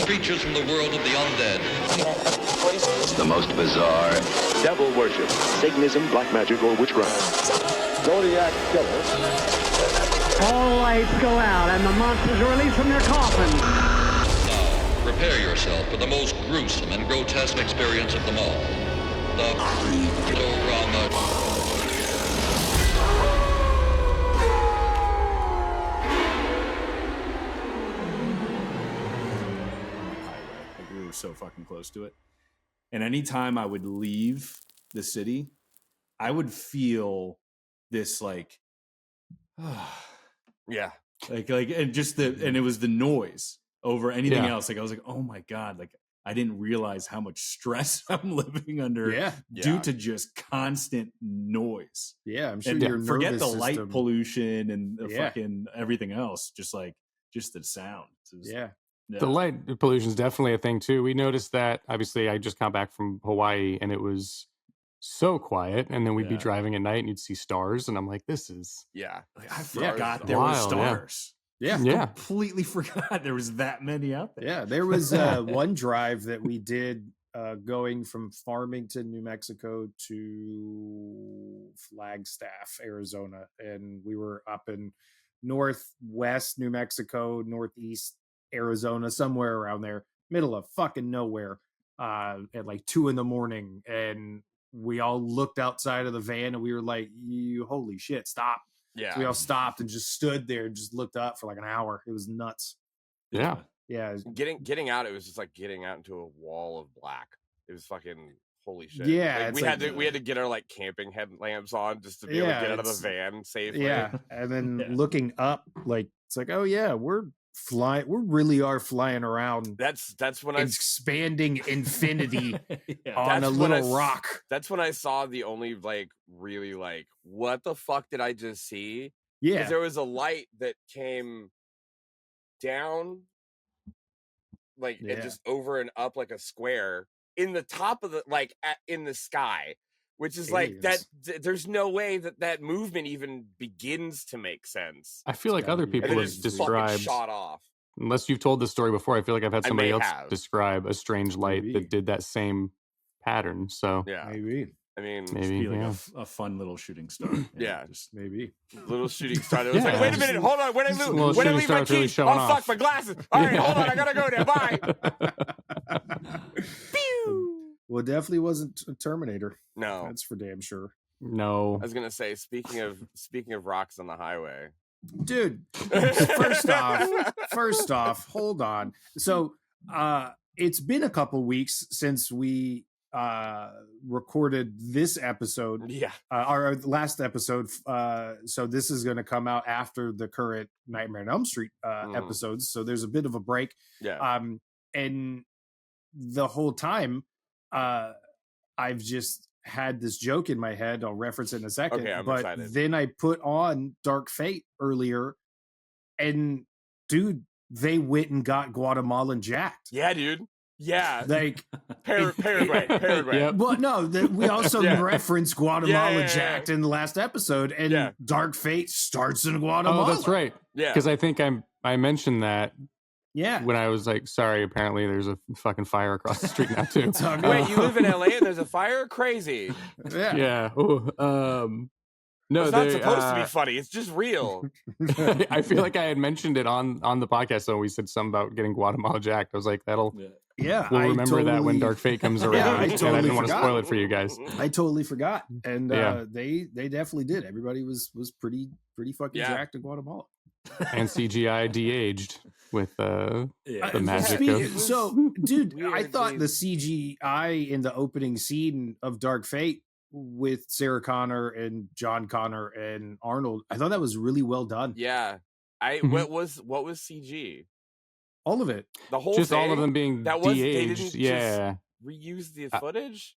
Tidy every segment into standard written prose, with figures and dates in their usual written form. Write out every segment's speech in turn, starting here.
Creatures from the world of the undead. The most bizarre. Devil worship, Satanism, black magic, or witchcraft. Zodiac killer. All lights go out and the monsters are released from their coffins. Now, prepare yourself for the most gruesome and grotesque experience of them all. The Creep-O-Rama. We were so fucking close to it. And anytime I would leave the city, I would feel this like, yeah, like, and just and it was the noise over anything else. Like I was like, oh my God, like I didn't realize how much stress I'm living under due to just constant noise. Yeah, I'm sure and your forget the nervous light system. pollution and the fucking everything else. Just the sound. Yeah. The light pollution is definitely a thing too. We noticed that. Obviously, I just got back from Hawaii and it was so quiet. And then we'd be driving at night and you'd see stars, and I'm like, "This is I forgot there were stars." Yeah, completely forgot there was that many out there. Yeah, there was one drive that we did going from Farmington, New Mexico to Flagstaff, Arizona, and we were up in northwest New Mexico, northeast Arizona, somewhere around there, middle of fucking nowhere, at like 2 a.m, and we all looked outside of the van and we were like, "You holy shit, stop!" Yeah, so we all stopped and just stood there and just looked up for like an hour. It was nuts. Yeah. Getting out, it was just like getting out into a wall of black. It was fucking holy shit. Yeah, like, we had to get our like camping headlamps on just to be able to get out of the van safely. Yeah, and then looking up, like it's like, oh yeah, we're flying. We really are flying around. That's when expanding infinity on a little rock. That's when I saw the only like really like, what the fuck did I just see? Yeah, 'cause there was a light that came down, like and just over and up like a square in the top of the in the sky, which is like that. There's no way that movement even begins to make sense. I feel like other people have described shot off. Unless you've told the story before, I feel like I've had somebody else describe a strange light that did that same pattern. So yeah, maybe. I mean, maybe like a fun little shooting star. Just maybe little shooting star. It was like, wait a minute, hold on, when I leave my keys, oh fuck, my glasses. All right, hold on, I gotta go there. Bye. Pew. Well, it definitely wasn't a Terminator. No, that's for damn sure. No, I was gonna say, speaking of rocks on the highway, dude. First off, hold on. So, it's been a couple weeks since we recorded this episode. Our last episode. So this is going to come out after the current Nightmare on Elm Street episodes. So there's a bit of a break. And the whole time, I've just had this joke in my head. I'll reference it in a second. Okay, I'm but excited. Then I put on Dark Fate earlier, and dude, they went and got Guatemalan jacked. Yeah, dude. Yeah, like Paraguay. Yep. Well, no, we also referenced Guatemalan jacked in the last episode, and Dark Fate starts in Guatemala. Oh, that's right. Yeah, because I think I mentioned that. Yeah, when I was like, sorry, apparently there's a fucking fire across the street now too. Wait, you live in LA and there's a fire? Crazy. Yeah. Ooh, no, it's not supposed to be funny. It's just real. I feel like I had mentioned it on the podcast, though. We said something about getting Guatemala jacked. I was like, we'll remember that when Dark Fate comes around. I didn't want to spoil it for you guys. I totally forgot, and they definitely did. Everybody was pretty fucking jacked in Guatemala, and CGI de-aged with the magic of. So, dude, I thought the CGI in the opening scene of Dark Fate with Sarah Connor and John Connor and Arnold, I thought that was really well done. Yeah, what was CG? All of it, the whole just thing? all of them being de-aged. Just reuse the footage.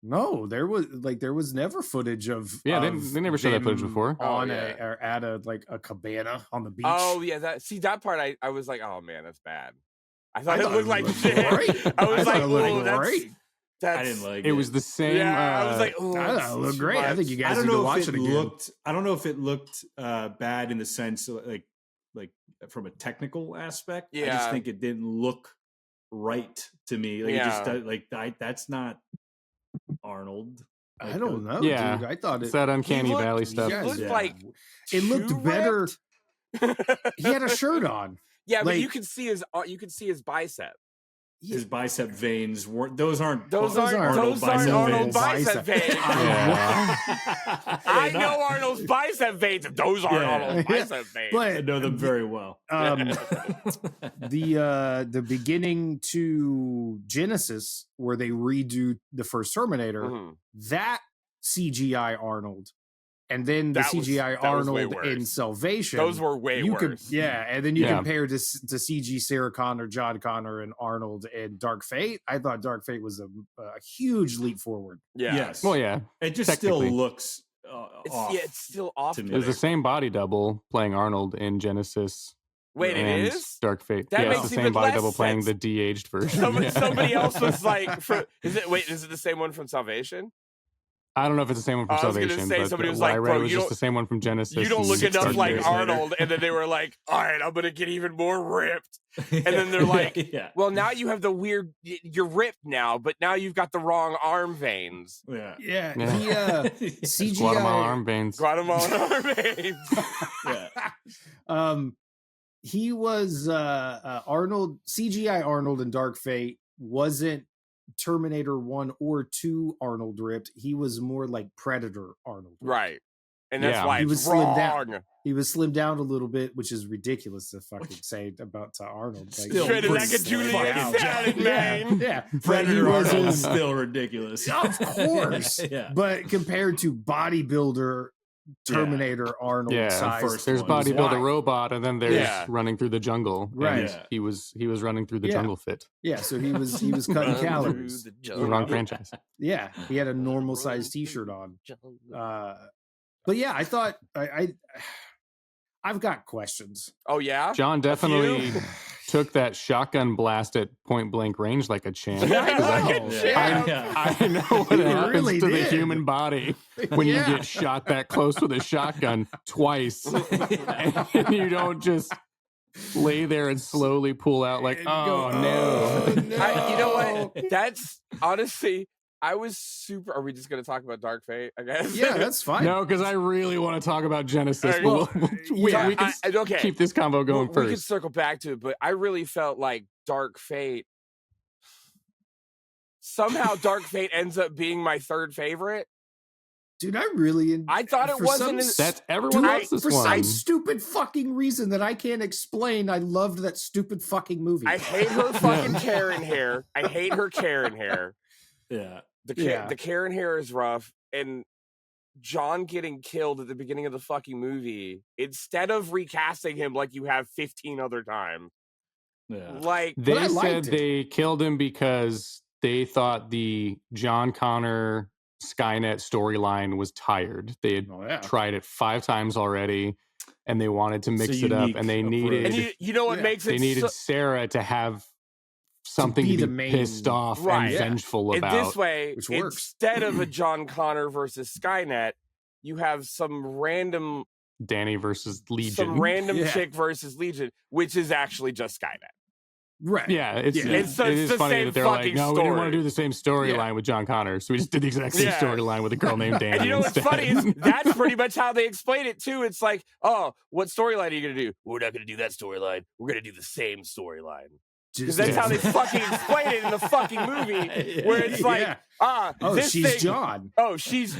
No, there was never footage of. Yeah, they never showed that footage before. On or at a cabana on the beach. Oh yeah, that part I was like, oh man, that's bad. I thought it looked like shit. I was like, oh, that's great. I didn't like it. It was the same. Yeah, I was like, oh, that looked great. I think you guys need to watch it again. I don't know if it looked bad in the sense like from a technical aspect. Yeah. I just think it didn't look right to me. Like, it just that's not Arnold. Like, I don't know, Yeah. dude. I thought It's that uncanny valley stuff. He looked like it looked better. He had a shirt on. Yeah, but Like- you could see his bicep. His bicep veins weren't. Those aren't Arnold bicep veins. Yeah. I know Arnold's bicep veins. And those aren't Arnold's bicep veins. But I know them very well. The beginning to Genisys, where they redo the first Terminator, that CGI Arnold, and then the CGI Arnold in Salvation. Those were way worse. And then you compare to CG Sarah Connor, John Connor, and Arnold in Dark Fate. I thought Dark Fate was a huge leap forward. Yeah. Yes. Well, yeah. It just still looks off. Yeah, it's still off to me. It was the same body double playing Arnold in Genisys. Wait, and it is? Dark Fate. That yeah, makes it's the same even body less double playing sense. the de-aged version. Somebody else was like, is it the same one from Salvation? I don't know if it's the same one from I was Salvation. gonna say, but somebody was what like, I read bro, it was you just don't- the same one from Genisys. You don't look and enough like Dark Fate. Arnold. And then they were like, all right, I'm going to get even more ripped. And then they're like, well, now you have the weird, you're ripped now, but now you've got the wrong arm veins. Yeah. He CGI Guatemalan Arm Veins. Guatemalan Arm Veins. He was Arnold. CGI Arnold in Dark Fate wasn't Terminator 1 or 2 Arnold ripped. He was more like Predator Arnold. Right. And that's why he it's was wrong. slimmed down. He was slimmed down a little bit, which is ridiculous to fucking say about Arnold. Like, Shredded like a Julian salad, man. Yeah. Predator Arnold is still ridiculous. Of course. But compared to bodybuilder Terminator Arnold size. There's bodybuilder robot, and then there's running through the jungle. Right. And he was running through the jungle fit. Yeah, so he was cutting calories. The wrong franchise. Yeah, he had a normal size T-shirt on. But yeah, I thought I've got questions. Oh yeah, John definitely took that shotgun blast at point blank range like a champ. I know what happens to the human body when you get shot that close with a shotgun twice, and you don't just lay there and slowly pull out like, oh no. You know what? That's honestly. I was super. Are we just going to talk about Dark Fate? I guess. Yeah, that's fine. No, because I really want to talk about Genisys. We can keep this combo going first. We can circle back to it, but I really felt like Dark Fate. Somehow, Dark Fate ends up being my third favorite. Dude, I thought it wasn't. That's everyone else's for one. some stupid fucking reason that I can't explain. I loved that stupid fucking movie. I hate her fucking Karen hair. I hate her Karen hair. Yeah. The Karen hair is rough, and John getting killed at the beginning of the fucking movie, instead of recasting him like you have 15 other times. Yeah. Like they said they killed him because they thought the John Connor Skynet storyline was tired. They had tried it 5 times already, and they wanted to mix it up, and they needed and you know what makes it they needed Sarah to have something to be pissed off and vengeful about. In this way, which works. Instead of a John Connor versus Skynet, you have some random Danny versus Legion. Some random chick versus Legion, which is actually just Skynet. Right. Yeah, it is funny that they're like, no, we didn't want to do the same storyline with John Connor, so we just did the exact same storyline with a girl named Danny. And you know what's funny is that's pretty much how they explain it too. It's like, oh, what storyline are you going to do? We're not going to do that storyline. We're going to do the same storyline. Because that's how they fucking explain it in the fucking movie, where it's like, she's John. Oh, she's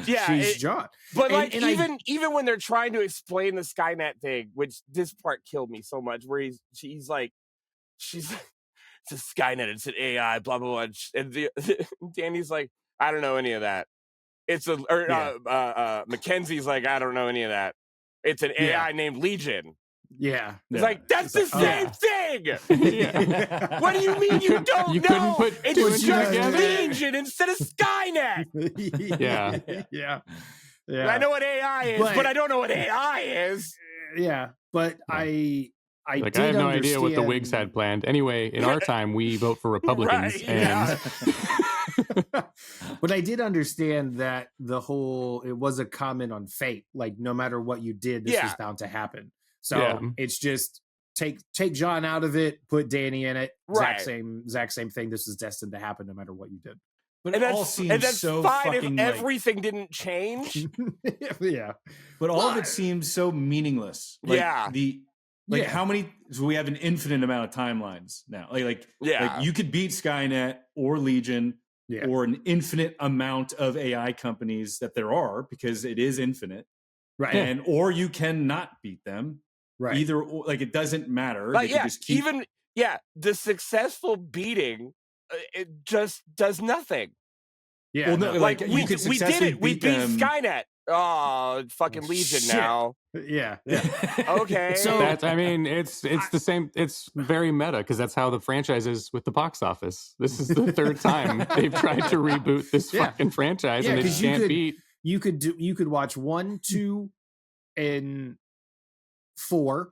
John. But like, even when they're trying to explain the Skynet thing, which this part killed me so much, where she's like, it's a Skynet, it's an AI, blah blah blah, and Danny's like, I don't know any of that. Mackenzie's like, I don't know any of that. It's an AI named Legion. Yeah. It's like, that's the same thing! What do you mean you don't you know? Couldn't put it's just Legion instead of Skynet! Yeah. I know what AI is, but I don't know what AI is. Yeah, but I have no idea what the Whigs had planned. Anyway, in our time, we vote for Republicans. But I did understand that it was a comment on fate. Like, no matter what you did, this was bound to happen. So it's just take John out of it, put Danny in it. Right. Exact same thing. This is destined to happen no matter what you did. But it all seems so fine fucking if everything didn't change. Yeah. But all of it seems so meaningless. Like how many? So we have an infinite amount of timelines now. Like you could beat Skynet or Legion or an infinite amount of AI companies that there are, because it is infinite, right? And or you cannot beat them, right? Either like it doesn't matter. But just keep... the successful beating it just does nothing. Yeah, well, no, like we did it. We beat Skynet. Oh, fucking Legion now. Yeah. Okay. So it's the same. It's very meta, because that's how the franchise is with the box office. This is the third time they've tried to reboot this fucking franchise, and they can't beat. You could watch 1, 2, and 4,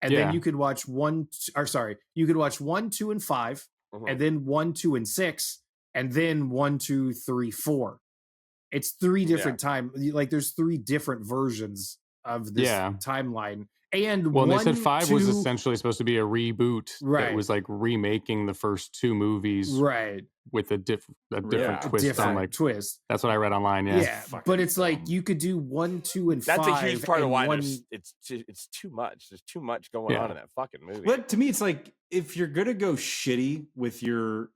and then you could watch you could watch 1, 2, and 5, and then 1, 2, and 6, and then 1, 2, 3, 4. It's 3 different time. Like there's 3 different versions of this timeline. And they said 5 was essentially supposed to be a reboot. Right. That was like remaking the first 2 movies. Right. With a different twist. Twist. That's what I read online. Yeah. But it's like you could do 1, 2, and 5. That's a huge part of why it's too much. There's too much going on in that fucking movie. But to me, it's like, if you're gonna go shitty with your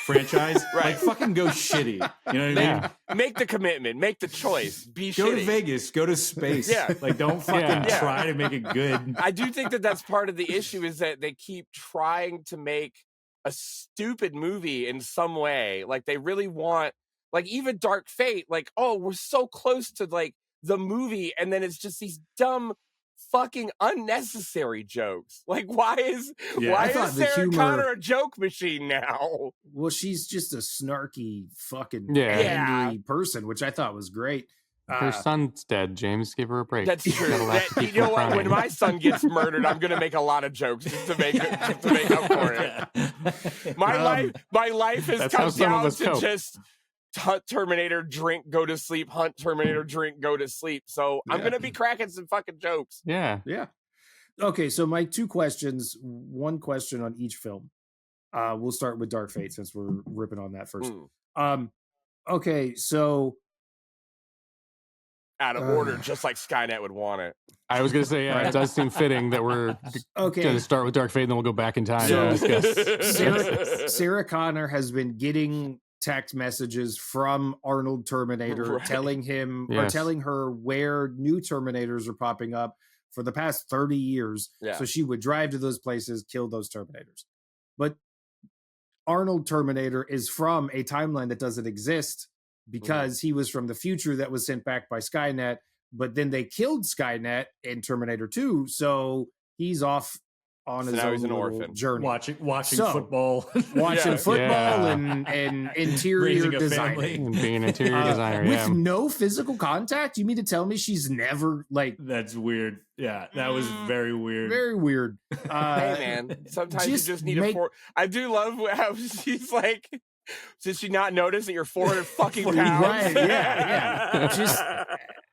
franchise, like fucking go shitty. You know what I mean? Make the commitment, make the choice, be go shitty. To Vegas, go to space. Like don't fucking try to make it good. I do think that's part of the issue, is that they keep trying to make a stupid movie in some way. Like they really want, like even Dark Fate, like, oh, we're so close to like the movie, and then it's just these dumb fucking unnecessary jokes. Like why is Sarah Connor a joke machine now? Well, she's just a snarky fucking angry person, which I thought was great. Her son's dead, James. Give her a break. That's true. You know what? When my son gets murdered, I'm gonna make a lot of jokes just to make up for it. My life has come down to just hunt Terminator, drink, go to sleep, hunt Terminator, drink, go to sleep. So I'm going to be cracking some fucking jokes. Yeah. Okay, so my 2 questions, 1 question on each film. We'll start with Dark Fate since we're ripping on that first. Okay, so... out of order, just like Skynet would want it. I was going to say, it does seem fitting that we're going to start with Dark Fate and then we'll go back in time. So Sarah Connor has been getting text messages from Arnold Terminator telling him or telling her where new Terminators are popping up for the past 30 years. So she would drive to those places, kill those Terminators. But Arnold Terminator is from a timeline that doesn't exist, because he was from the future that was sent back by Skynet, but then they killed Skynet in Terminator 2, so he's off on his own orphan journey. Watching football. Watching football and interior designing. And being an interior designer, with no physical contact? You mean to tell me she's never, like... That's weird. Yeah, that was very weird. Very weird. Hey, man, sometimes you just need a... I do love how she's like... Did she not notice that you're 400 fucking pounds? Right, yeah. Just,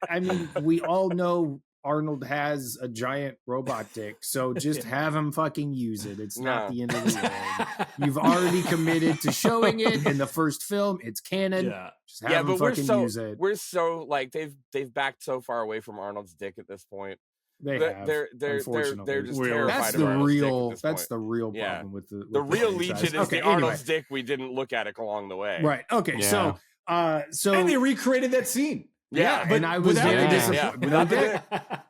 I mean, we all know Arnold has a giant robot dick, so just have him fucking use it. It's not the end of the world. You've already committed to showing it in the first film. It's canon. Just have him fucking use it. We're so like they've backed so far away from Arnold's dick at this point. They're just terrified of Arnold's dick at this point. That's the real problem with the real Legion is the Arnold's dick we didn't look at it along the way. Right. Okay. Yeah. So and they recreated that scene. Yeah, but and I was very disappointed. Without dick.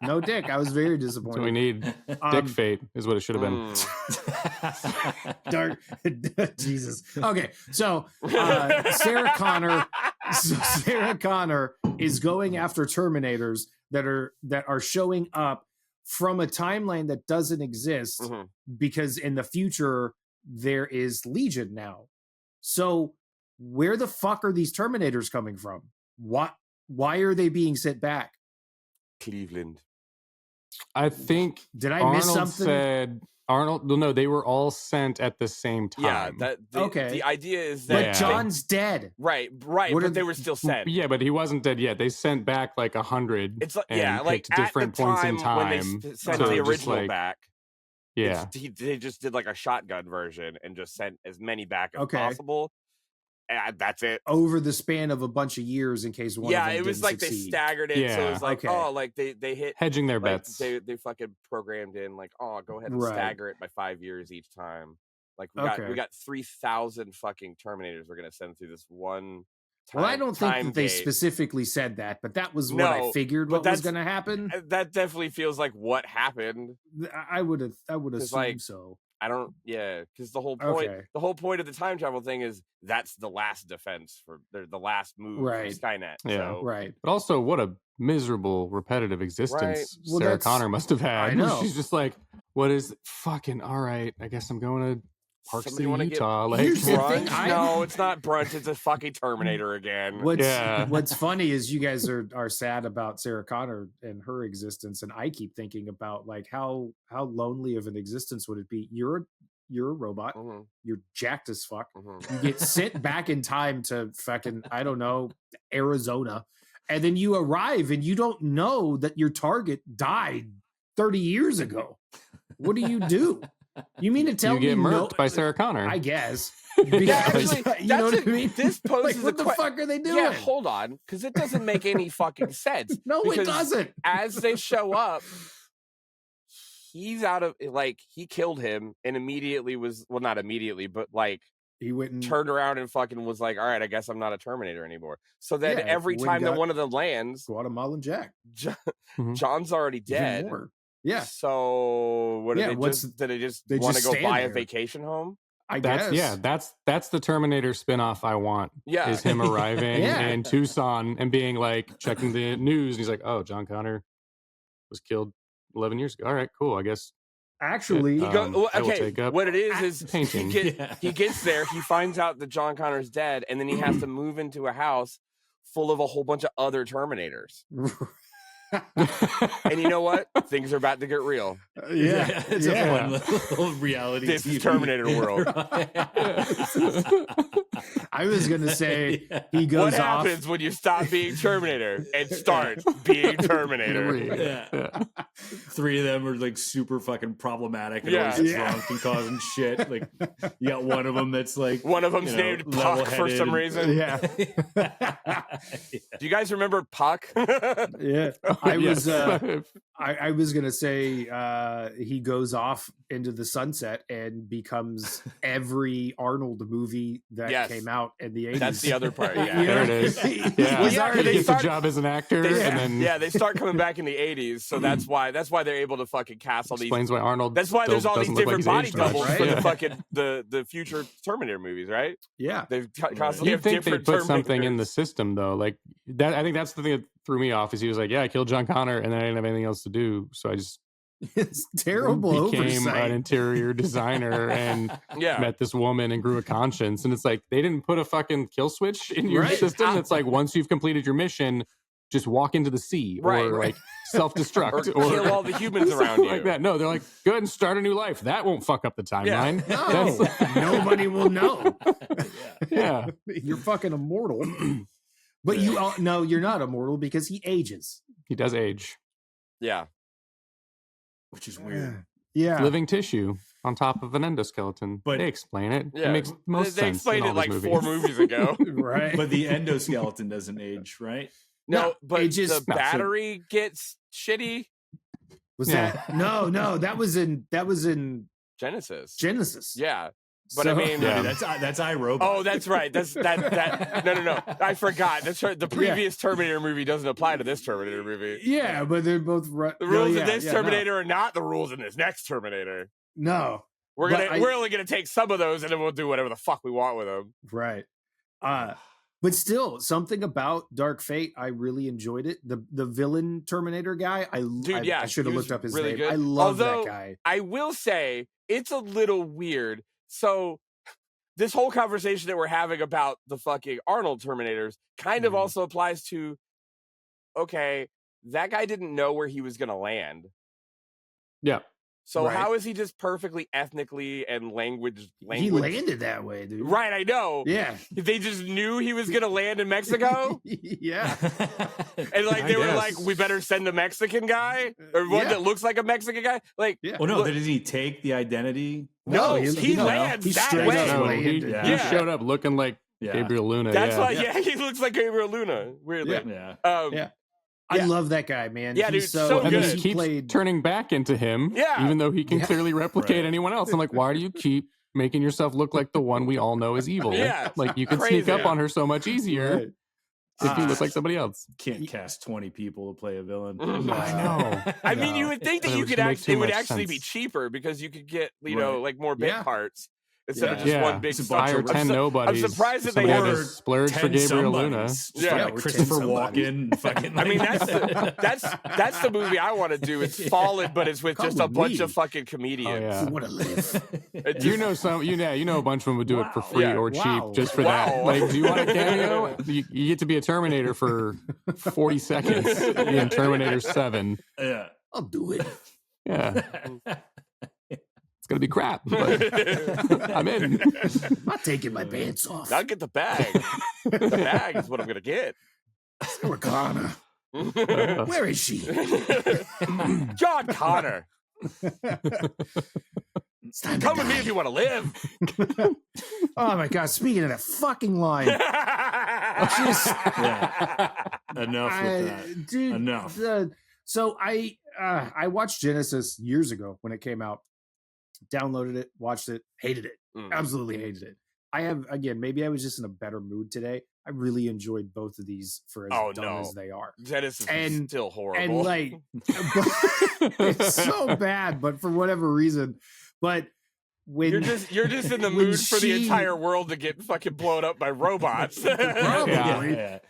No dick. I was very disappointed. So we need Dick Fate is what it should have been. Dark Jesus. Okay, so Sarah Connor is going after Terminators that are showing up from a timeline that doesn't exist, because in the future there is Legion now. So where the fuck are these Terminators coming from? Why are they being sent back? Cleveland. I think did I miss something? No, they were all sent at the same time. Yeah, the idea is that but John's dead. Right, but they were still sent. Yeah, but he wasn't dead yet. They sent back like 100. It's like like different at the points in time when they sent the original back. Yeah. They just did like a shotgun version and just sent as many back as possible. And that's it. Over the span of a bunch of years in case one of them it was like succeed. they staggered it. So it was like, like they hit hedging their like, bets. They fucking programmed in like, go ahead and stagger it by 5 years each time. Like we got 3,000 fucking Terminators we're gonna send through this one. Well, I don't think that they specifically said that, but that was what I figured what was going to happen. That definitely feels like what happened. I would assume so. I don't, because the whole point of the time travel thing is that's the last defense for the last move for Skynet. Yeah, so. But also, what a miserable, repetitive existence Sarah Connor must have had. I know. She's just like, what is fucking all right? I guess I'm going to Park City, Utah. No, it's not brunch. It's a fucking Terminator again. What's funny is you guys are sad about Sarah Connor and her existence, and I keep thinking about like how lonely of an existence would it be? You're a robot. You're jacked as fuck. You get sent back in time to fucking I don't know Arizona, and then you arrive and you don't know that your target died 30 years ago. What do? You mean to tell me you get murked by Sarah Connor? I guess. Because, you know what I mean? This poses what the fuck are they doing? Yeah, hold on, because it doesn't make any fucking sense. No, it doesn't. As they show up, he's out of he killed him and immediately not immediately, but he went and turned around and fucking was like, all right, I guess I'm not a Terminator anymore. So then every time that one of them lands, Guatemalan Jack, John's already dead. Yeah. So what did they just want to go buy a vacation home? I guess. Yeah, that's the Terminator spinoff I want. Yeah. Is him arriving in Tucson and being like checking the news. And he's like, oh, John Connor was killed 11 years ago. All right, cool. I guess. Actually, what it is painting. He gets there, he finds out that John Connor's dead, and then he has to move into a house full of a whole bunch of other Terminators. And you know what? Things are about to get real. It's a fun little reality. This is Terminator world. I was gonna say he goes what happens when you stop being Terminator and start being Terminator? 3 of them are like super fucking problematic and always drunk and causing shit. Like you got one of them that's like one of them's named Puck for some reason. Do you guys remember Puck? I was gonna say he goes off into the sunset and becomes every Arnold movie that came out in the 80s. That's the other part. There it is. He gets a job as an actor, and then they start coming back in the 80s. So that's why they're able to fucking cast all these. Explains why Arnold. That's why there's all these different body doubles for right? the fucking the future Terminator movies, right? Yeah, they've constantly you have think they different put Terminators. something in the system though, like that. I think that's the thing that threw me off. Is he was like, "Yeah, I killed John Connor, and then I didn't have anything else to do, so I just." It's terrible. Became oversight. an interior designer and met this woman and grew a conscience. And it's like they didn't put a fucking kill switch in your system. It's like once you've completed your mission, just walk into the sea or like self-destruct or kill all the humans around you. Like that. No, they're like, go ahead and start a new life. That won't fuck up the timeline. No, nobody will know. Yeah, you're fucking immortal. But no, you're not immortal because he ages. He does age. Yeah. Which is weird. Yeah. Living tissue on top of an endoskeleton. But they explain it. Yeah. It makes most they sense. They explained it like movies. 4 movies ago. Right. But the endoskeleton doesn't age, right? No, but the battery gets shitty. Was that? No, that was in Genisys. Yeah. But So, I mean, that's iRobot. Oh, that's right. That. No. I forgot. That's right. The previous Terminator movie doesn't apply to this Terminator movie. Yeah, but they're both the rules of this Terminator are not the rules in this next Terminator. No, we're only gonna take some of those and then we'll do whatever the fuck we want with them. Right. But still, something about Dark Fate, I really enjoyed it. The villain Terminator guy, I should have looked up his name. Good. I love that guy. I will say it's a little weird. So this whole conversation that we're having about the fucking Arnold Terminators kind of also applies to, okay, that guy didn't know where he was going to land. Yeah. So how is he just perfectly ethnically and language? He landed that way, dude. Right, I know. Yeah. They just knew he was going to land in Mexico? Yeah. And like they were like, we better send a Mexican guy? Or one that looks like a Mexican guy? Like, well, no, did he take the identity? No, he lands that way. No, he showed up looking like Gabriel Luna. That's why, he looks like Gabriel Luna. Weirdly. Yeah. I love that guy, man. Yeah, he's dude, so and good. then he keeps turning back into him, even though he can clearly replicate anyone else. I'm like, why do you keep making yourself look like the one we all know is evil? Like you can sneak up on her so much easier if you look like somebody else. Can't cast 20 people to play a villain. I know. I mean, you would think that you could actually, it would actually be cheaper because you could get, you know, like more bit parts. Instead of just one big hire 10 nobodies. I'm surprised that they have splurge for Gabriel Luna. Like Christopher Walken. Fucking, I mean, that's the movie I want to do. It's Fallen, but it's with just a bunch of fucking comedians. Want to live? You know a bunch of them would do it for free or cheap just for that. Like, do you want a cameo? You get to be a Terminator for 40 seconds in Terminator 7. Yeah, I'll do it. Yeah. It's gonna be crap, but I'm in. I'm not taking my pants off. I'll get the bag. The bag is what I'm gonna get. Connor. Where is she? John Connor. Come with me if you want to live. Oh my god! Speaking of that fucking line, enough with that, dude. Enough. So I watched Genisys years ago when it came out. Downloaded it, watched it, hated it. Absolutely hated it. I have, again, maybe I was just in a better mood today. I really enjoyed both of these for as dumb as they are. Genisys is still horrible. And like, it's so bad, but for whatever reason. But when you're just in the mood for the entire world to get fucking blown up by robots.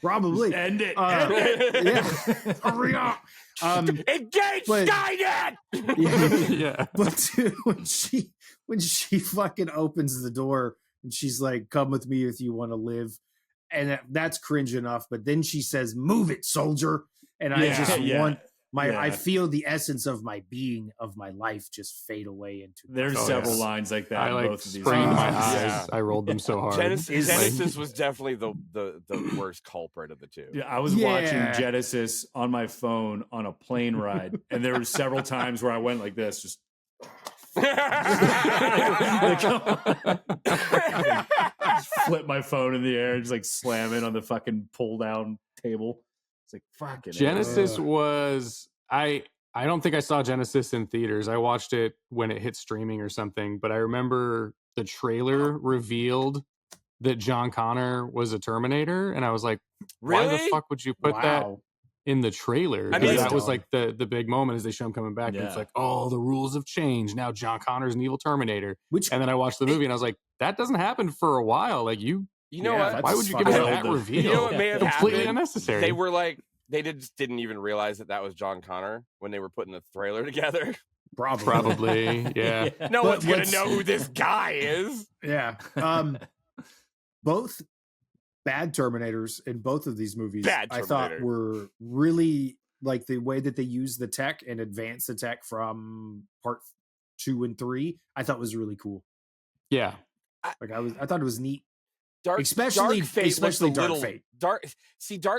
Probably. End it. Hurry up. Engage Skynet. But dude, when she fucking opens the door and she's like, "Come with me if you want to live," and that's cringe enough. But then she says, "Move it, soldier," and I just want. I feel the essence of my being, of my life, just fade away into. There's several lines like that. I both of these sprained my eyes. I rolled them so hard. Genisys was definitely the worst culprit of the two. Yeah, I was watching Genisys on my phone on a plane ride, and there were several times where I went like this, just. Just flip my phone in the air and just like slam it on the fucking pull down table. It's like fucking Genisys was I don't think I saw Genisys in theaters. I watched it when it hit streaming or something, but I remember the trailer revealed that John Connor was a Terminator, and I was like, why the fuck would you put that in the trailer? I mean, that was like the big moment as they show him coming back, and it's like, oh, the rules have changed. Now John Connor's an evil Terminator. And then I watched the movie and I was like, that doesn't happen for a while. Like you know what? Why would you give us that reveal? You know what may have completely happened? Unnecessary. They were like, they just didn't even realize that was John Connor when they were putting the trailer together. Probably, yeah. No one's gonna know who this guy is. Yeah. Both bad Terminators in both of these movies, I thought were really like the way that they used the tech and advanced the tech from part 2 and 3. I thought was really cool. Yeah. I thought it was neat. Especially Dark Fate. Dark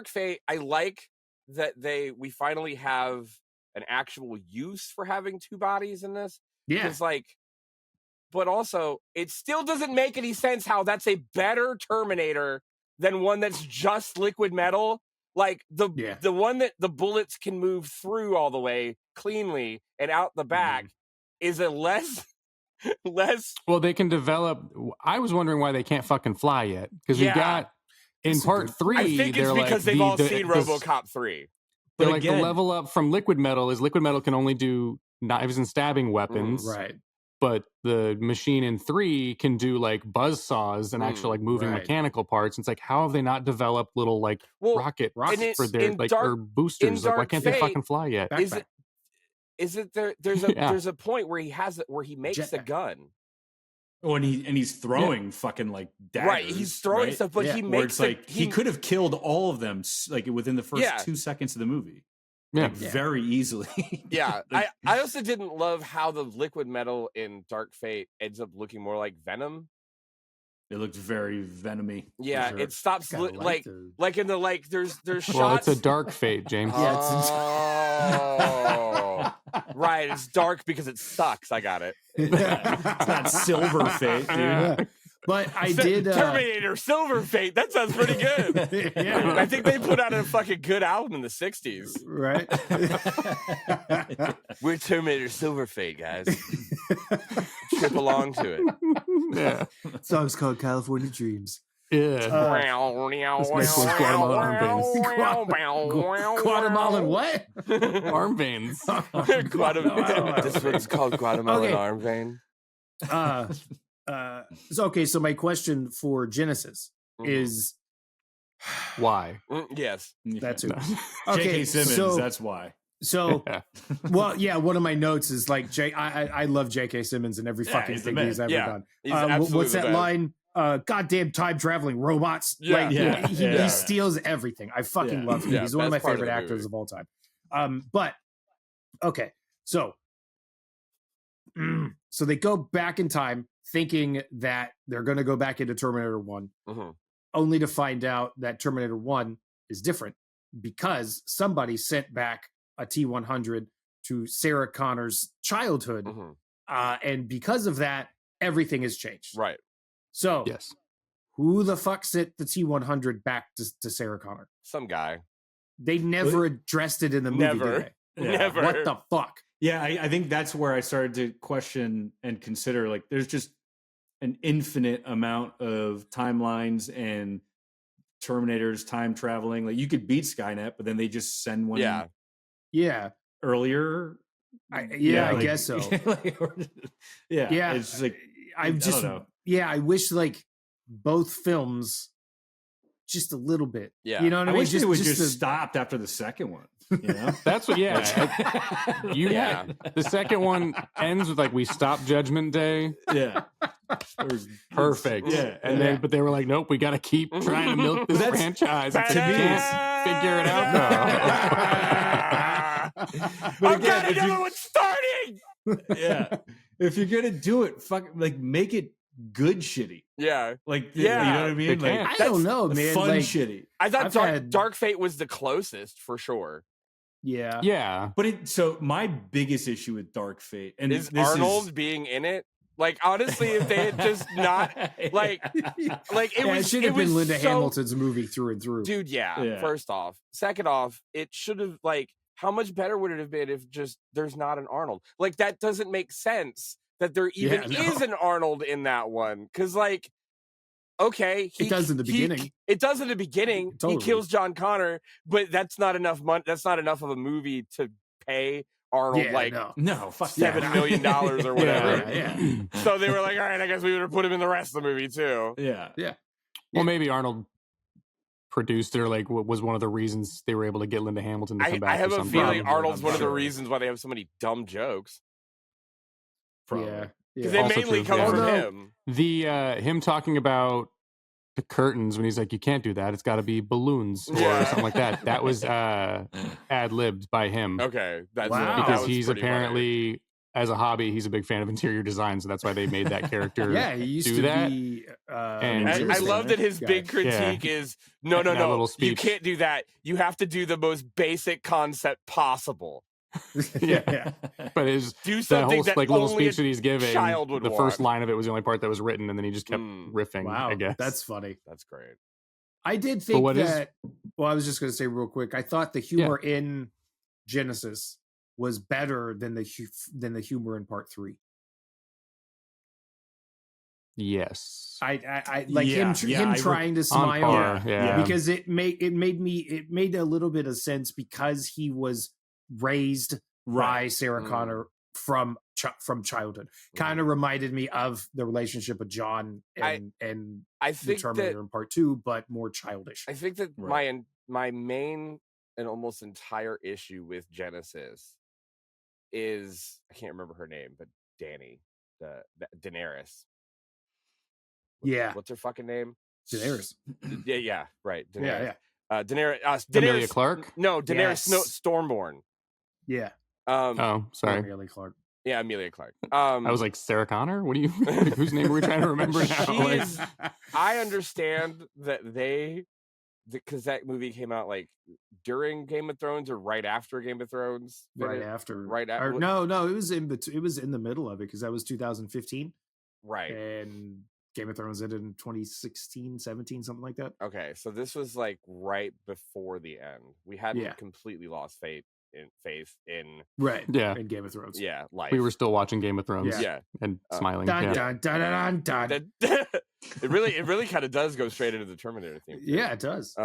Fate, I like that we finally have an actual use for having two bodies in this. Yeah. It's like, but also it still doesn't make any sense how that's a better Terminator than one that's just liquid metal. Like the one that the bullets can move through all the way cleanly and out the back is a less well, they can develop. I was wondering why they can't fucking fly yet, because we got in part 3. I think it's because they've all seen RoboCop 3. They're like, the level up from liquid metal is liquid metal can only do knives and stabbing weapons, right? But the machine in 3 can do like buzz saws and actual like moving mechanical parts. It's like, how have they not developed little like rockets for their like or boosters? Like, why can't they fucking fly yet? Is it there? There's a point where he makes the gun. Oh, and he's throwing fucking like daggers. Right, he's throwing stuff, but he makes he could have killed all of them like within the first 2 seconds of the movie. very easily. Yeah, I also didn't love how the liquid metal in Dark Fate ends up looking more like Venom. It looked very venomy. Yeah, sure. it stops like in the there's shots. Well, it's a Dark Fate, James. Oh, right. It's dark because it sucks. I got it. It's not Silver Fate, dude. Yeah. But I did Terminator Silver Fate. That sounds pretty good. Yeah. I think they put out a fucking good album in the 60s. Right. We're Terminator Silver Fate, guys. Trip along to it. Yeah. Song's called California Dreams. Yeah. This next one's Guatemalan Arm Veins. Guatemalan what? Arm Veins. This one's called Guatemalan Arm Vein. So my question for Genisys is why? Yes, that's it. Okay, J.K. Simmons. That's why. So, well, yeah. One of my notes is like, I love J.K. Simmons and every fucking thing he's ever done. What's that line? Goddamn time traveling robots. He steals everything. I fucking love him. He's one of my favorite actors of all time. But okay, so they go back in time thinking that they're going to go back into Terminator 1, only to find out that Terminator 1 is different because somebody sent back a T-100 to Sarah Connor's childhood. And because of that, everything has changed. Right. So, yes, who the fuck sent the T-100 back to Sarah Connor? Some guy. They never addressed it in the movie, did they? Never. What the fuck? Yeah, I think that's where I started to question and consider, like, there's just an infinite amount of timelines and Terminators time traveling. Like, you could beat Skynet, but then they just send one earlier. I guess so. It's just like, I don't know. Yeah, I wish like both films just a little bit. Yeah. You know what I mean? I wish they would just stopped after the second one. You know? That's what, the second one ends with like, we stop Judgment Day. Yeah. Perfect. Yeah. And then, but they were like, nope, we got to keep trying to milk this franchise. It's figure it out now. I've got another one starting. Yeah. If you're going to do it, like, make it good shitty. Yeah. Like, you know what I mean? Like, I don't know, man. Fun like, shitty. I thought Dark Fate was the closest for sure. Yeah. Yeah. But so my biggest issue with Dark Fate is Arnold being in it. Like, honestly, if they had just not like it should have been Linda Hamilton's movie through and through. Dude, first off. Second off, it should have how much better would it have been if just there's not an Arnold? Like, that doesn't make sense that there even is an Arnold in that one. Cause okay, it does in the beginning. It does in the beginning. Totally. He kills John Connor, but that's not enough money. That's not enough of a movie to pay Arnold fuck $7 million or whatever. Yeah. So they were like, all right, I guess we would have put him in the rest of the movie too. Yeah. Well, maybe Arnold produced it, or like was one of the reasons they were able to get Linda Hamilton to come back. I have a feeling Arnold's one of the reasons why they have so many dumb jokes. Probably. Because they mainly come from him. The him talking about the curtains when he's like, you can't do that. It's got to be balloons or something like that. That was ad-libbed by him. Okay. Because he's apparently, as a hobby, he's a big fan of interior design. So that's why they made that character he used do to that. Be, and I love that his big critique is, no. You can't do that. You have to do the most basic concept possible. But do something whole that little only speech that he's giving, the want. first line of it was the only part that was written, and then he just kept riffing. Wow, I guess that's funny. That's great. I did think that. Well, I was just going to say real quick. I thought the humor in Genisys was better than the humor in Part 3. Yes, I like him trying to smile because it made a little bit of sense because he was raised by Sarah Connor from childhood. Kind of reminded me of the relationship with John and I think the Terminator in Part 2, but more childish. I think that my main and almost entire issue with Genisys is, I can't remember her name, but Daenerys. What's her fucking name? Daenerys. Yeah, right. Daenerys. Amelia Clark? No, Daenerys Stormborn. Yeah. Oh, sorry. Amelia Clark. Yeah, Amelia Clark. I was like, Sarah Connor? What do you? Whose name are we trying to remember now? I understand that because that movie came out like during Game of Thrones or right after Game of Thrones. Right after. No, it was in the middle of it because that was 2015. Right. And Game of Thrones ended in 2016, 17, something like that. Okay, so this was like right before the end. We hadn't completely lost faith in in Game of Thrones. Yeah, life. We were still watching Game of Thrones. Yeah, and smiling. It really kind of does go straight into the Terminator theme. Yeah, it does.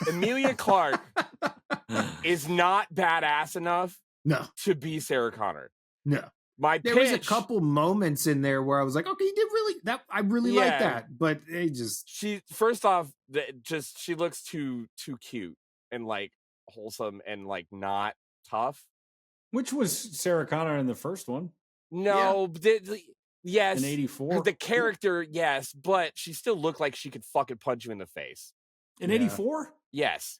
Emilia Clarke is not badass enough to be Sarah Connor. No. There was a couple moments in there where I was like, okay, you did really that. I really like that, but she first off, she looks too cute and like wholesome and like not tough. Which was Sarah Connor in the first one? No, yes, in '84. The character, yes, but she still looked like she could fucking punch you in the face. In '84? Yes.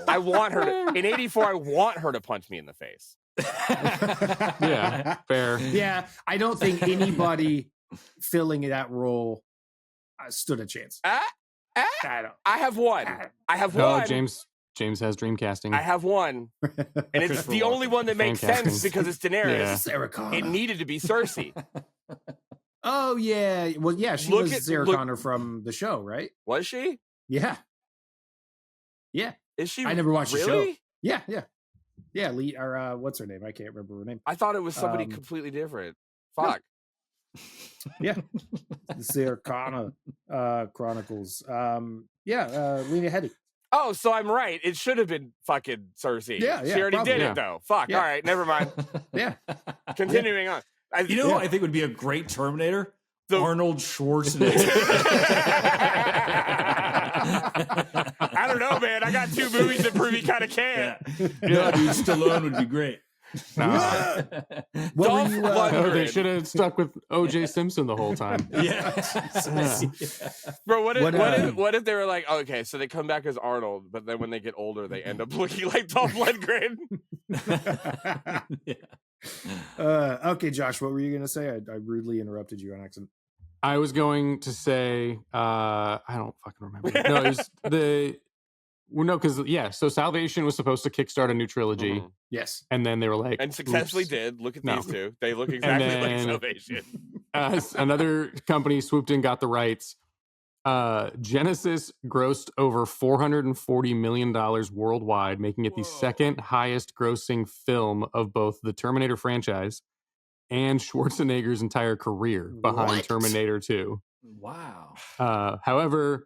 I want her to. In '84, I want her to punch me in the face. Yeah, fair. Yeah, I don't think anybody filling that role stood a chance. I have one. Oh, James has Dreamcasting. I have one, and it's the only one that makes sense because it's Daenerys. Yeah. Sarah Connor. It needed to be Cersei. Oh yeah, well yeah, she was Sarah Connor from the show, right? Was she? Yeah. Is she? I never watched the show. Yeah. Lee, or what's her name? I can't remember her name. I thought it was somebody completely different. Fuck. Yeah, the Sarah Connor Chronicles. Lena Headey. Oh, so I'm right. It should have been fucking Cersei. Yeah, she already did it though. Fuck. Yeah. All right, never mind. Yeah. Continuing on. I think would be a great Terminator. Arnold Schwarzenegger. I don't know, man. I got 2 movies that prove he kind of can. Yeah, dude, Stallone would be great. They should have stuck with O.J. Simpson the whole time. Bro, what if they were like, okay, so they come back as Arnold, but then when they get older, they end up looking like Dolph Lundgren? Okay, Josh, what were you going to say? I rudely interrupted you on accident. I was going to say, I don't fucking remember. No, it was so Salvation was supposed to kickstart a new trilogy. Mm-hmm. Yes. And then they were like... And successfully did. Look at these two. They look exactly like Salvation. Another company swooped in, got the rights. Genisys grossed over $440 million worldwide, making it the second highest grossing film of both the Terminator franchise and Schwarzenegger's entire career behind Terminator 2. Wow. However,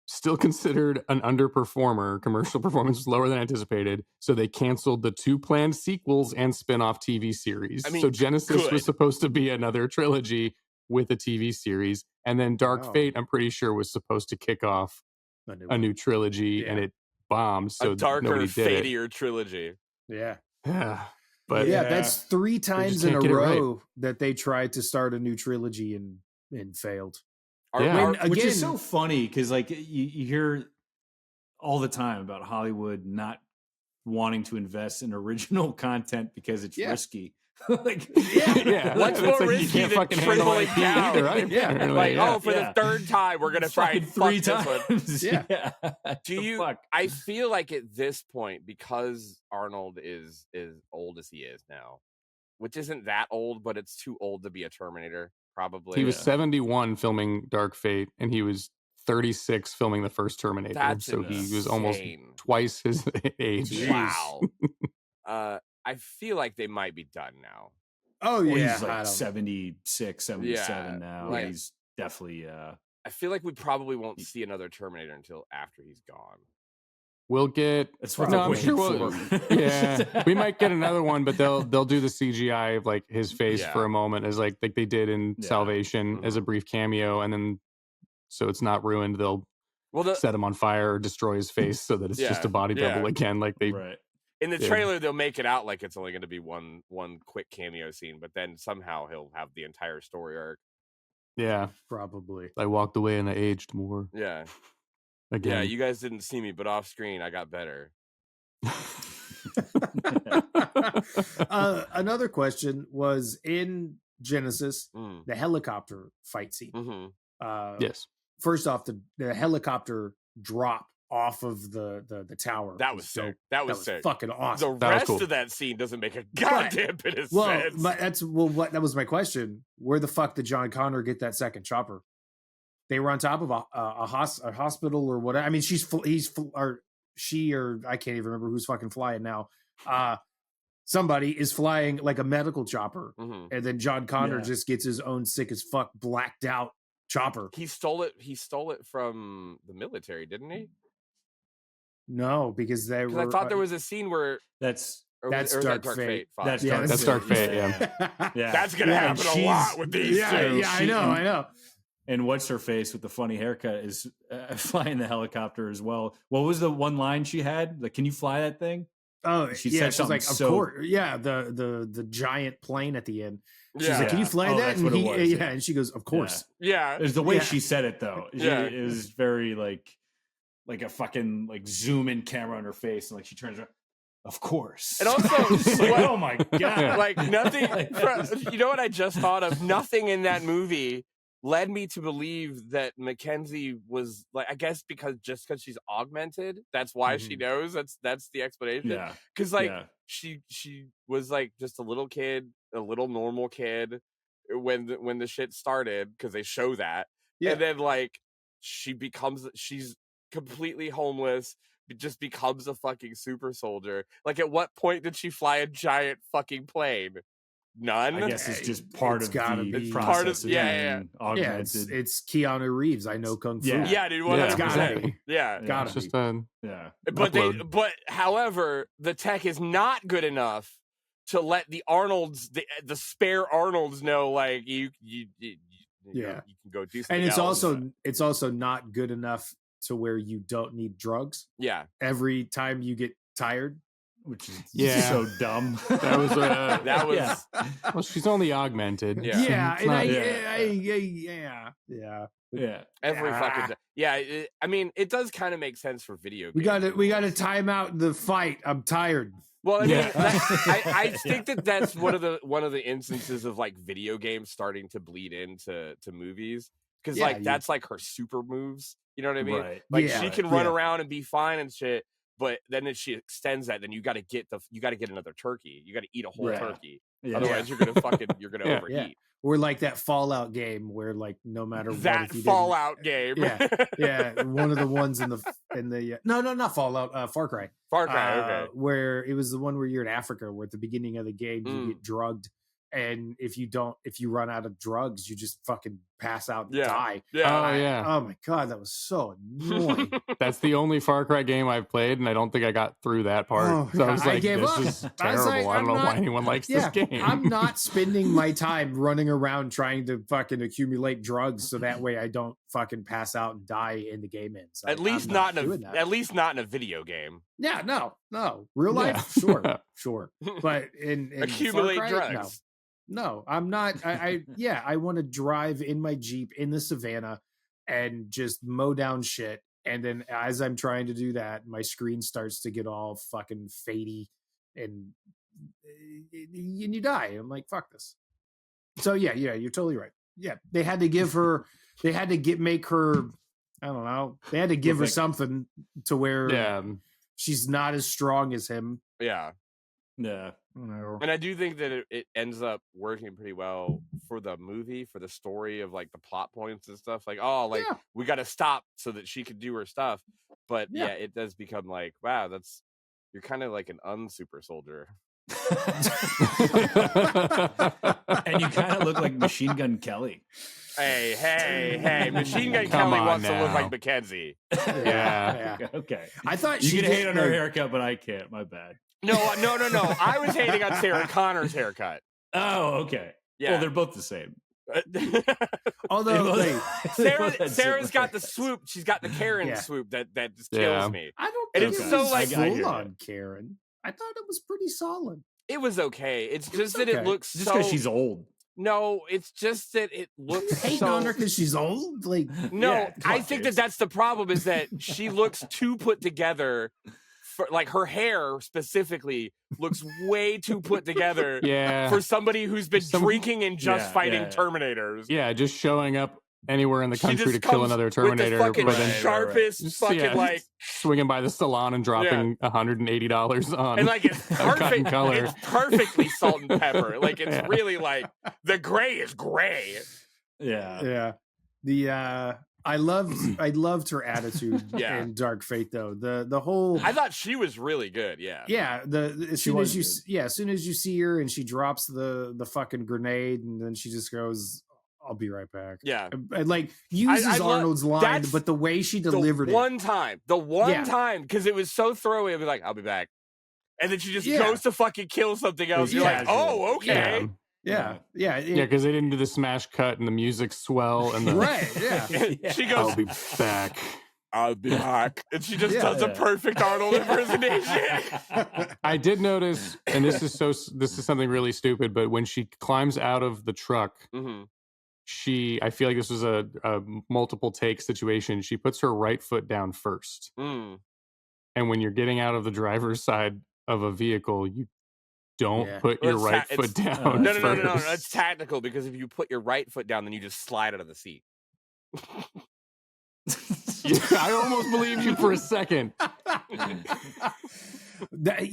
still considered an underperformer. Commercial performance was lower than anticipated, so they canceled the 2 planned sequels and spin-off TV series. So Genisys was supposed to be another trilogy with a TV series, and then Dark Fate, I'm pretty sure, was supposed to kick off a new trilogy, and it bombed. So a darker, nobody did fadier trilogy. Yeah. But that's 3 times in a row that they tried to start a new trilogy and failed. Which is so funny because like you hear all the time about Hollywood not wanting to invest in original content because it's risky. What's more risky than tripling down? Either, right? For the 3rd time we're gonna try 3 times. I feel like at this point, because Arnold is as old as he is now, which isn't that old, but it's too old to be a Terminator. Probably he was 71 filming Dark Fate, and he was 36 filming the first Terminator. He was almost twice his age. Wow. I feel like they might be done now. Oh yeah, he's like 76, 77 now. Like, he's definitely. I feel like we probably won't see another Terminator until after he's gone. We'll get. I'm sure we might get another one, but they'll do the CGI of like his face for a moment, as like they did in Salvation as a brief cameo, and then so it's not ruined, they'll set him on fire or destroy his face so that it's just a body double again, like they. Right. In the trailer, they'll make it out like it's only going to be one quick cameo scene, but then somehow he'll have the entire story arc. Yeah, probably. I walked away and I aged more. Yeah. Again. Yeah, you guys didn't see me, but off screen, I got better. Another question was in Genisys, the helicopter fight scene. Mm-hmm. Yes. First off, the helicopter drop off of the tower. That was sick. That was sick. Fucking awesome. The rest of that scene doesn't make a goddamn bit of sense. That was my question. Where the fuck did John Connor get that second chopper? They were on top of a hospital or whatever. I mean, she or I can't even remember who's fucking flying now. Somebody is flying like a medical chopper, and then John Connor just gets his own sick as fuck blacked out chopper. He stole it. He stole it from the military, didn't he? No, because I thought there was a scene where that's Dark Fate. That's Dark Fate. Yeah. That's gonna happen a lot with these two. Yeah, I know. And what's her face with the funny haircut is flying the helicopter as well. What was the one line she had? Like, can you fly that thing? Oh, she said something like, of course. Yeah, the giant plane at the end. She's like, can you fly that? And and she goes, of course. Yeah. It's the way she said it though. It was very like a fucking like zoom in camera on her face, and like she turns around. Of course. And also, oh my god! Like nothing. You know what I just thought of? Nothing in that movie led me to believe that Mackenzie was like, I guess because she's augmented, that's why she knows. That's the explanation. Yeah. Because she was like just a little kid, a little normal kid when the shit started, because they show that. Yeah. And then like she's completely homeless, just becomes a fucking super soldier. Like, at what point did she fly a giant fucking plane? None. I guess it's just part of the process. Part of augmented. It's Keanu Reeves. I know kung fu. Yeah, dude. 100%. Yeah, gotta just be. But however, the tech is not good enough to let the Arnolds, the spare Arnolds, know like you can go do something. And it's also not good enough to where you don't need drugs. Yeah. Every time you get tired. Which is so dumb. That was well, she's only augmented. Yeah. Every fucking I mean, it does kind of make sense for video games. We got to time out the fight. I'm tired. Well, I mean, I think that's one of the instances of like video games starting to bleed into movies, because that's like her super moves. You know what I mean? Right. Like she can run around and be fine and shit. But then if she extends that, then you got to get another turkey. You got to eat a whole turkey. Yeah. Otherwise, you're gonna overheat. Yeah. Or like that Fallout game where like no matter what, that Fallout game. One of the ones in the no, not Fallout. Far Cry. Okay. Where it was the one where you're in Africa, where at the beginning of the game you get drugged, and if you run out of drugs, you just fucking pass out and die. Oh my god, that was so annoying. That's the only Far Cry game I've played, and I don't think I got through that part. So I was like, this is terrible. I don't know why anyone likes this game. I'm not spending my time running around trying to fucking accumulate drugs so that way I don't fucking pass out and die in the game ends. At least not in a video game. Yeah, no. Real life, sure. But in accumulate Far Cry, drugs. No, I'm not. I want to drive in my Jeep in the savannah and just mow down shit. And then as I'm trying to do that, my screen starts to get all fucking fadey and you die. I'm like, fuck this. So yeah, you're totally right. Yeah, they had to make her, I don't know. They had to give her something to where she's not as strong as him. Yeah. Yeah. And I do think that it ends up working pretty well for the movie, for the story of like the plot points and stuff. Like, we got to stop so that she could do her stuff. But it does become like, wow, you're kind of like an unsuper soldier. And you kind of look like Machine Gun Kelly. Hey, Machine Gun Kelly wants to look like Mackenzie. Yeah. Okay. I thought you can hate on her haircut, but I can't. My bad. No. I was hating on Sarah Connor's haircut. Oh, okay. Yeah. Well, they're both the same. Although Sarah's got the swoop. She's got the Karen swoop that just kills me. I don't think it's so like full on Karen. I thought it was pretty solid. It was okay. It's just that it looks just because she's old. No, it's just that it looks hating on her because she's old. Like, no, I think that's the problem is that she looks too put together. Like her hair specifically looks way too put together for somebody who's been drinking and just fighting Terminators. Yeah, just showing up anywhere in the country to kill another Terminator, with the fucking sharpest fucking like swinging by the salon and dropping $180 on and like it's perfect color. It's perfectly salt and pepper. Like it's really like the gray is gray. The I loved her attitude in Dark Fate though. The whole I thought she was really good. As soon as you see her and she drops the fucking grenade and then she just goes, I'll be right back. And like uses Arnold's line, but the way she delivered the one time, because it was so throwaway. I'll be like, I'll be back, and then she just goes to fucking kill something else. You're like, oh, okay. Yeah, because they didn't do the smash cut and the music swell and the She goes, I'll be back. I'll be back, and she just does a perfect Arnold impersonation. I did notice, and this is something really stupid, but when she climbs out of the truck, I feel like this was a multiple take situation. She puts her right foot down first, and when you're getting out of the driver's side of a vehicle, you don't put your right foot down. No. It's tactical because if you put your right foot down, then you just slide out of the seat. I almost believed you for a second. That's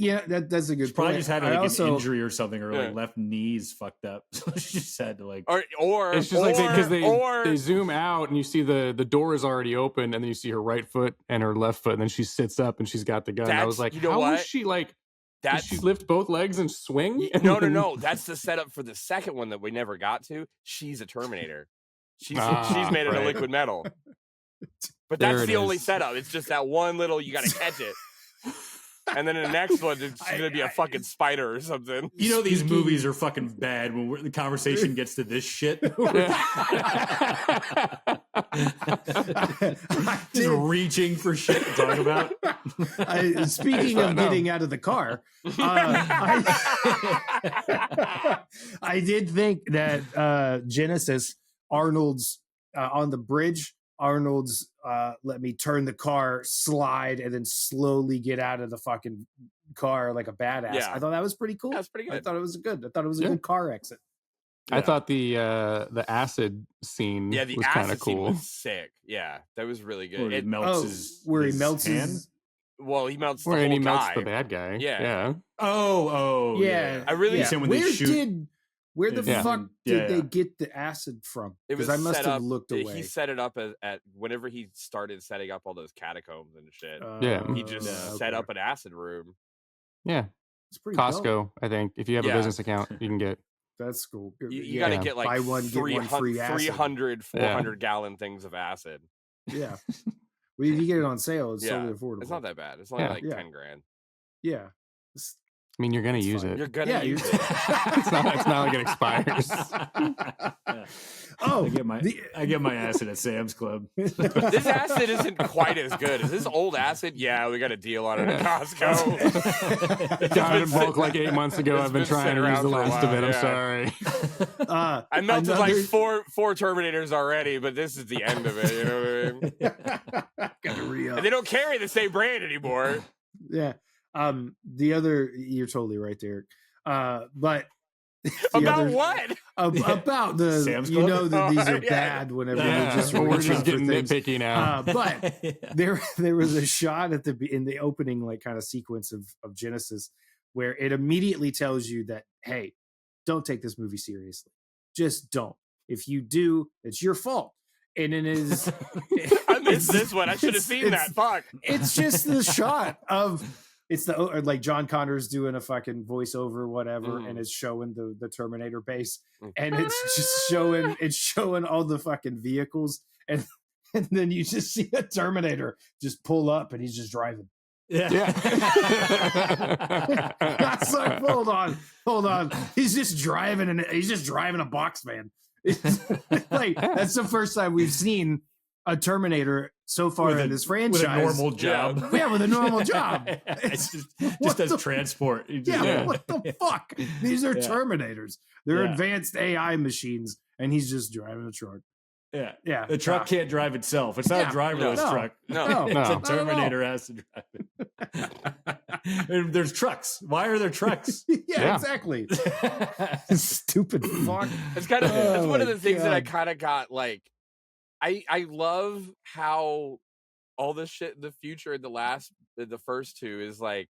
a good point. Probably just had like an injury or something, or like left knees fucked up. So she just had to like, or it's just because they zoom out and you see the door is already open, and then you see her right foot and her left foot, and then she sits up and she's got the gun. I was like, how is she like? Does she lift both legs and swing? No. That's the setup for the second one that we never got to. She's a Terminator. She's made out of liquid metal. But that's the only setup. It's just that one little, you got to catch it. And then in the next one, it's going to be a fucking spider or something. You know, these movies are fucking bad when the conversation gets to this shit. Just reaching for shit to talk about. Speaking of getting out of the car, I did think that Genisys, Arnold's on the bridge, Arnold's let me turn the car, slide, and then slowly get out of the fucking car like a badass. I thought that was pretty cool. That's pretty good. I thought it was good. I thought it was a good car exit. I thought the acid scene was kind of cool. Was sick. Yeah, that was really good. Where he melts his hand. Well, he melts the where whole he melts guy. the bad guy. Yeah. Yeah. I really. Where the fuck did they get the acid from? Because I must have looked away. He set it up at whenever he started setting up all those catacombs and shit. He just set up an acid room. Yeah, it's pretty Costco. Dope. I think if you have a business account, you can get. That's cool. You got to get like buy one, get one free acid. 300, 400 gallon things of acid. Yeah. Well, if you get it on sale, it's totally affordable. It's not that bad. It's only like 10 grand. Yeah. I mean, you're going to use it. You're going to use it. It's not like it expires. Oh, I get my acid at Sam's Club. This acid isn't quite as good. Is this old acid? Yeah, we got a deal on it at Costco. Got it in bulk like 8 months ago. I've been trying to use the last of it. I'm sorry. I melted like four Terminators already, but this is the end of it. You know what I mean? Gotta re-up. And they don't carry the same brand anymore. Yeah. The other, you're totally right, Derek. But what? About the Sam's you Club? know that these are bad whenever we're just getting nitpicky now. But there was a shot in the opening like kind of sequence of Genisys where it immediately tells you that, hey, don't take this movie seriously. Just don't. If you do, it's your fault. And it is. I missed this one. I should have seen that. Fuck. It's just the shot of. It's like John Connor's doing a fucking voiceover or whatever, and it's showing the Terminator base, and it's just showing all the fucking vehicles, and then you just see a Terminator just pull up, and he's just driving. Yeah. That's like, hold on, he's just driving a box van. It's like that's the first time we've seen a Terminator so far in this franchise. With a normal job. Yeah, with a normal job. It's just does transport. What the fuck? These are Terminators. They're advanced AI machines, and he's just driving a truck. Yeah. The truck can't drive itself. It's not a driverless truck. No. It's a Terminator has to drive it. And there's trucks. Why are there trucks? Exactly. Stupid fuck. It's kind of it's one of the things that I kind of got like. I love how all this shit in the future in the first two is like,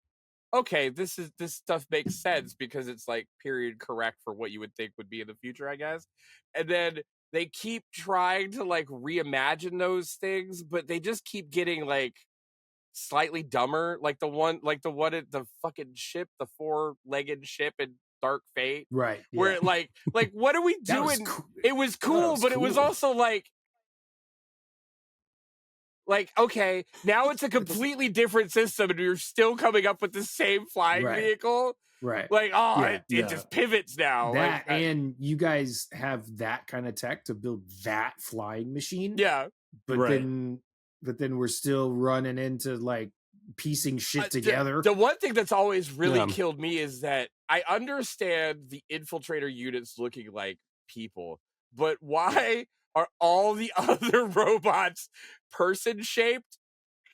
okay, this stuff makes sense because it's like period correct for what you would think would be in the future, I guess. And then they keep trying to like reimagine those things, but they just keep getting like slightly dumber. Like the one at the fucking ship, the 4-legged ship in Dark Fate. Right. Where it like what are we doing? It was cool, but it was also like, okay, now it's a completely different system and you're still coming up with the same flying vehicle. Right. Like, it just pivots now. That, and you guys have that kind of tech to build that flying machine. Yeah. But then we're still running into like piecing shit together. The one thing that's always really killed me is that I understand the infiltrator units looking like people, but why are all the other robots person shaped?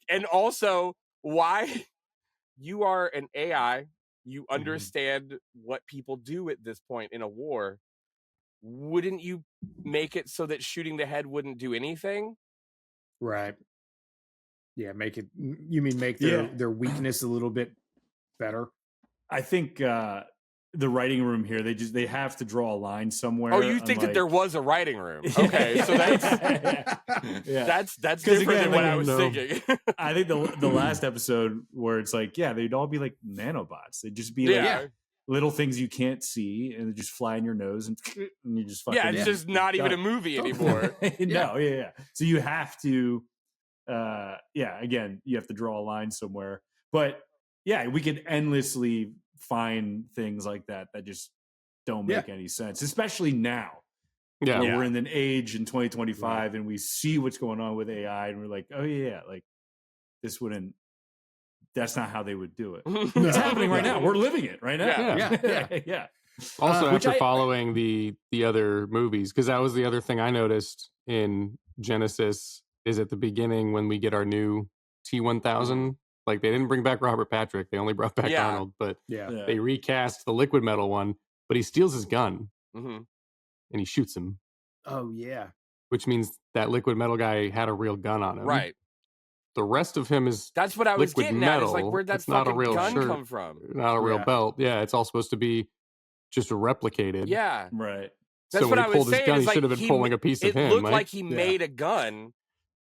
And also, why you are an AI, you understand what people do at this point in a war. Wouldn't you make it so that shooting the head wouldn't do anything? Right. Yeah, make their weakness a little bit better. I think the writing room here, they have to draw a line somewhere. Oh, you think that there was a writing room? Okay, so that's different than what I was thinking. I think the last episode where it's like, they'd all be like nanobots. They'd just be like little things you can't see, and they just fly in your nose, and you just fucking it's just not even a movie anymore. No, So you have to, again, you have to draw a line somewhere. But we could endlessly find things like that just don't make any sense, especially now. We're in an age in 2025 and we see what's going on with AI and we're like, like this that's not how they would do it. It's happening right now. We're living it right now. Also, after following the other movies, because that was the other thing I noticed in Genisys is at the beginning when we get our new T-1000. Like, they didn't bring back Robert Patrick. They only brought back Arnold. But they recast the liquid metal one. But he steals his gun. And he shoots him. Oh, yeah. Which means that liquid metal guy had a real gun on him. Right. The rest of him is that's what I was getting metal. at. It's like, where'd that fucking gun come from? Not a real belt. Yeah, it's all supposed to be just replicated. Yeah. Right. That's so what when he pulled his gun, he should have been pulling a piece of him. It looked like he made a gun.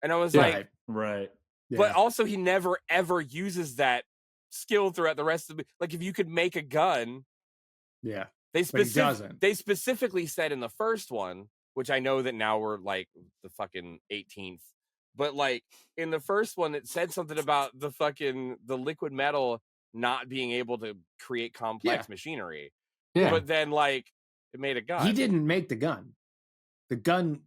And I was like... Right. But also, he never, ever uses that skill throughout the rest of the... Like, if you could make a gun... Yeah. They specifically said in the first one, which I know that now we're, like, the fucking 18th. But, like, in the first one, it said something about the liquid metal not being able to create complex machinery. Yeah. But then, like, it made a gun. He didn't make the gun. The gun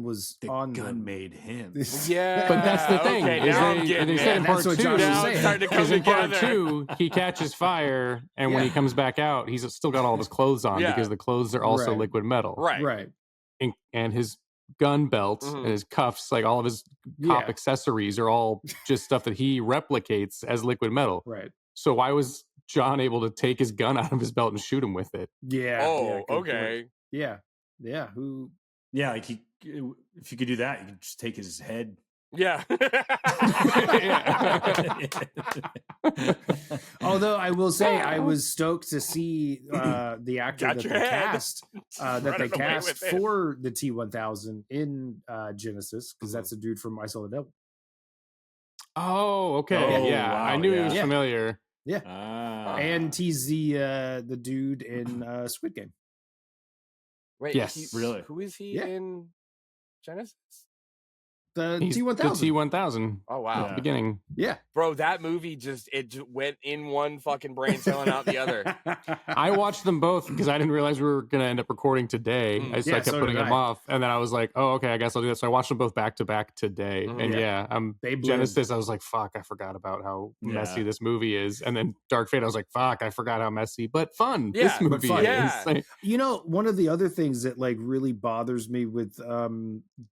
was on the gun made him. Yeah, but that's the thing. Okay, they said in part 2. Now it's starting to come in part together. 2, he catches fire, and when he comes back out, he's still got all of his clothes on because the clothes are also liquid metal. Right. And his gun belt and his cuffs, like all of his cop accessories, are all just stuff that he replicates as liquid metal. Right. So why was John able to take his gun out of his belt and shoot him with it? Yeah. Oh, okay. Yeah. Yeah. Who? Yeah, like if you could do that, you could just take his head. Yeah. Although I will say I was stoked to see the actor that they cast for the T-1000 in Genisys, because that's a dude from I Saw the Devil. Oh, okay. Wow, I knew he was familiar. Yeah. And he's the dude in Squid Game. Wait, yes, really? Who is he in Genisys? T-1000. The T-1000. Oh wow. At the beginning. Yeah. Bro, that movie just went in one fucking brain cell and out the other. I watched them both because I didn't realize we were going to end up recording today. I kept putting them off. And then I was like, oh, okay, I guess I'll do that. So I watched them both back to back today. And Genisys, I was like, fuck, I forgot about how messy this movie is. And then Dark Fate, I was like, fuck, I forgot how messy, but fun this movie is. Yeah. Like, you know, one of the other things that like really bothers me with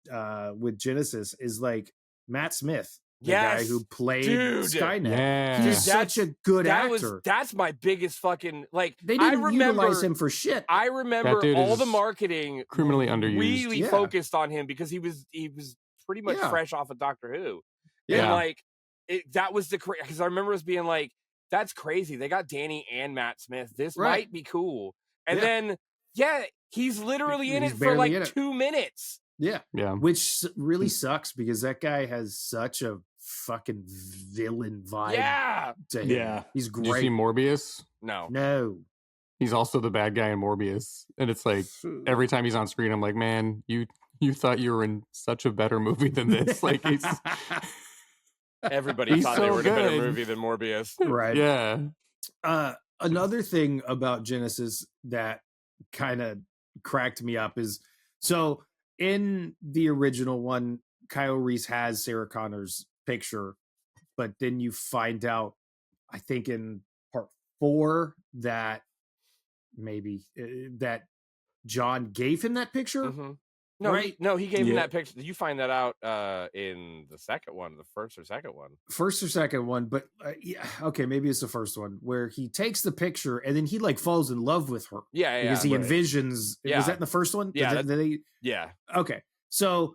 Genisys is like Matt Smith, the guy who played Skynet. Yeah. He's such a good actor. That's my biggest fucking like. They didn't utilize him for shit. I remember all the marketing criminally underused. Really focused on him because he was pretty much fresh off of Doctor Who. Yeah, and like that was because I remember us being like, that's crazy. They got Danny and Matt Smith. This might be cool. And then he's literally in it for like 2 minutes. Yeah. Which really sucks because that guy has such a fucking villain vibe to him. Yeah. He's great. Did you see Morbius? No. He's also the bad guy in Morbius. And it's like every time he's on screen, I'm like, man, you thought you were in such a better movie than this. Like everybody thought they were in a better movie than Morbius. Right. Yeah. Another thing about Genisys that kind of cracked me up is so in the original one, Kyle Reese has Sarah Connor's picture, but then you find out, I think in part 4, that maybe that John gave him that picture. Mm-hmm. No, he gave him that picture. Did you find that out in the second one, the first or second one? First or second one, but okay, maybe it's the first one where he takes the picture and then he like falls in love with her. Because he envisions. Was that in the first one? Yeah. Okay, so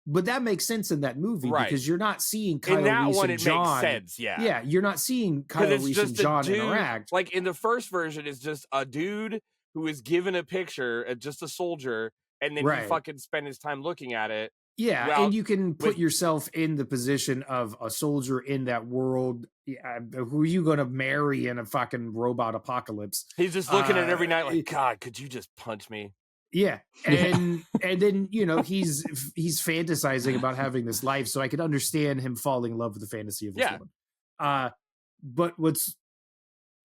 but that makes sense in that movie because you're not seeing Kyle Reese and John. Makes sense. Yeah, you're not seeing Kyle Reese and John interact. Like in the first version, it's just a dude who is given a picture, just a soldier. And then he fucking spend his time looking at it. Yeah, and you can put yourself in the position of a soldier in that world. Who are you going to marry in a fucking robot apocalypse? He's just looking at it every night like, God, could you just punch me? Yeah, and then he's fantasizing about having this life, so I could understand him falling in love with the fantasy of this woman. But what's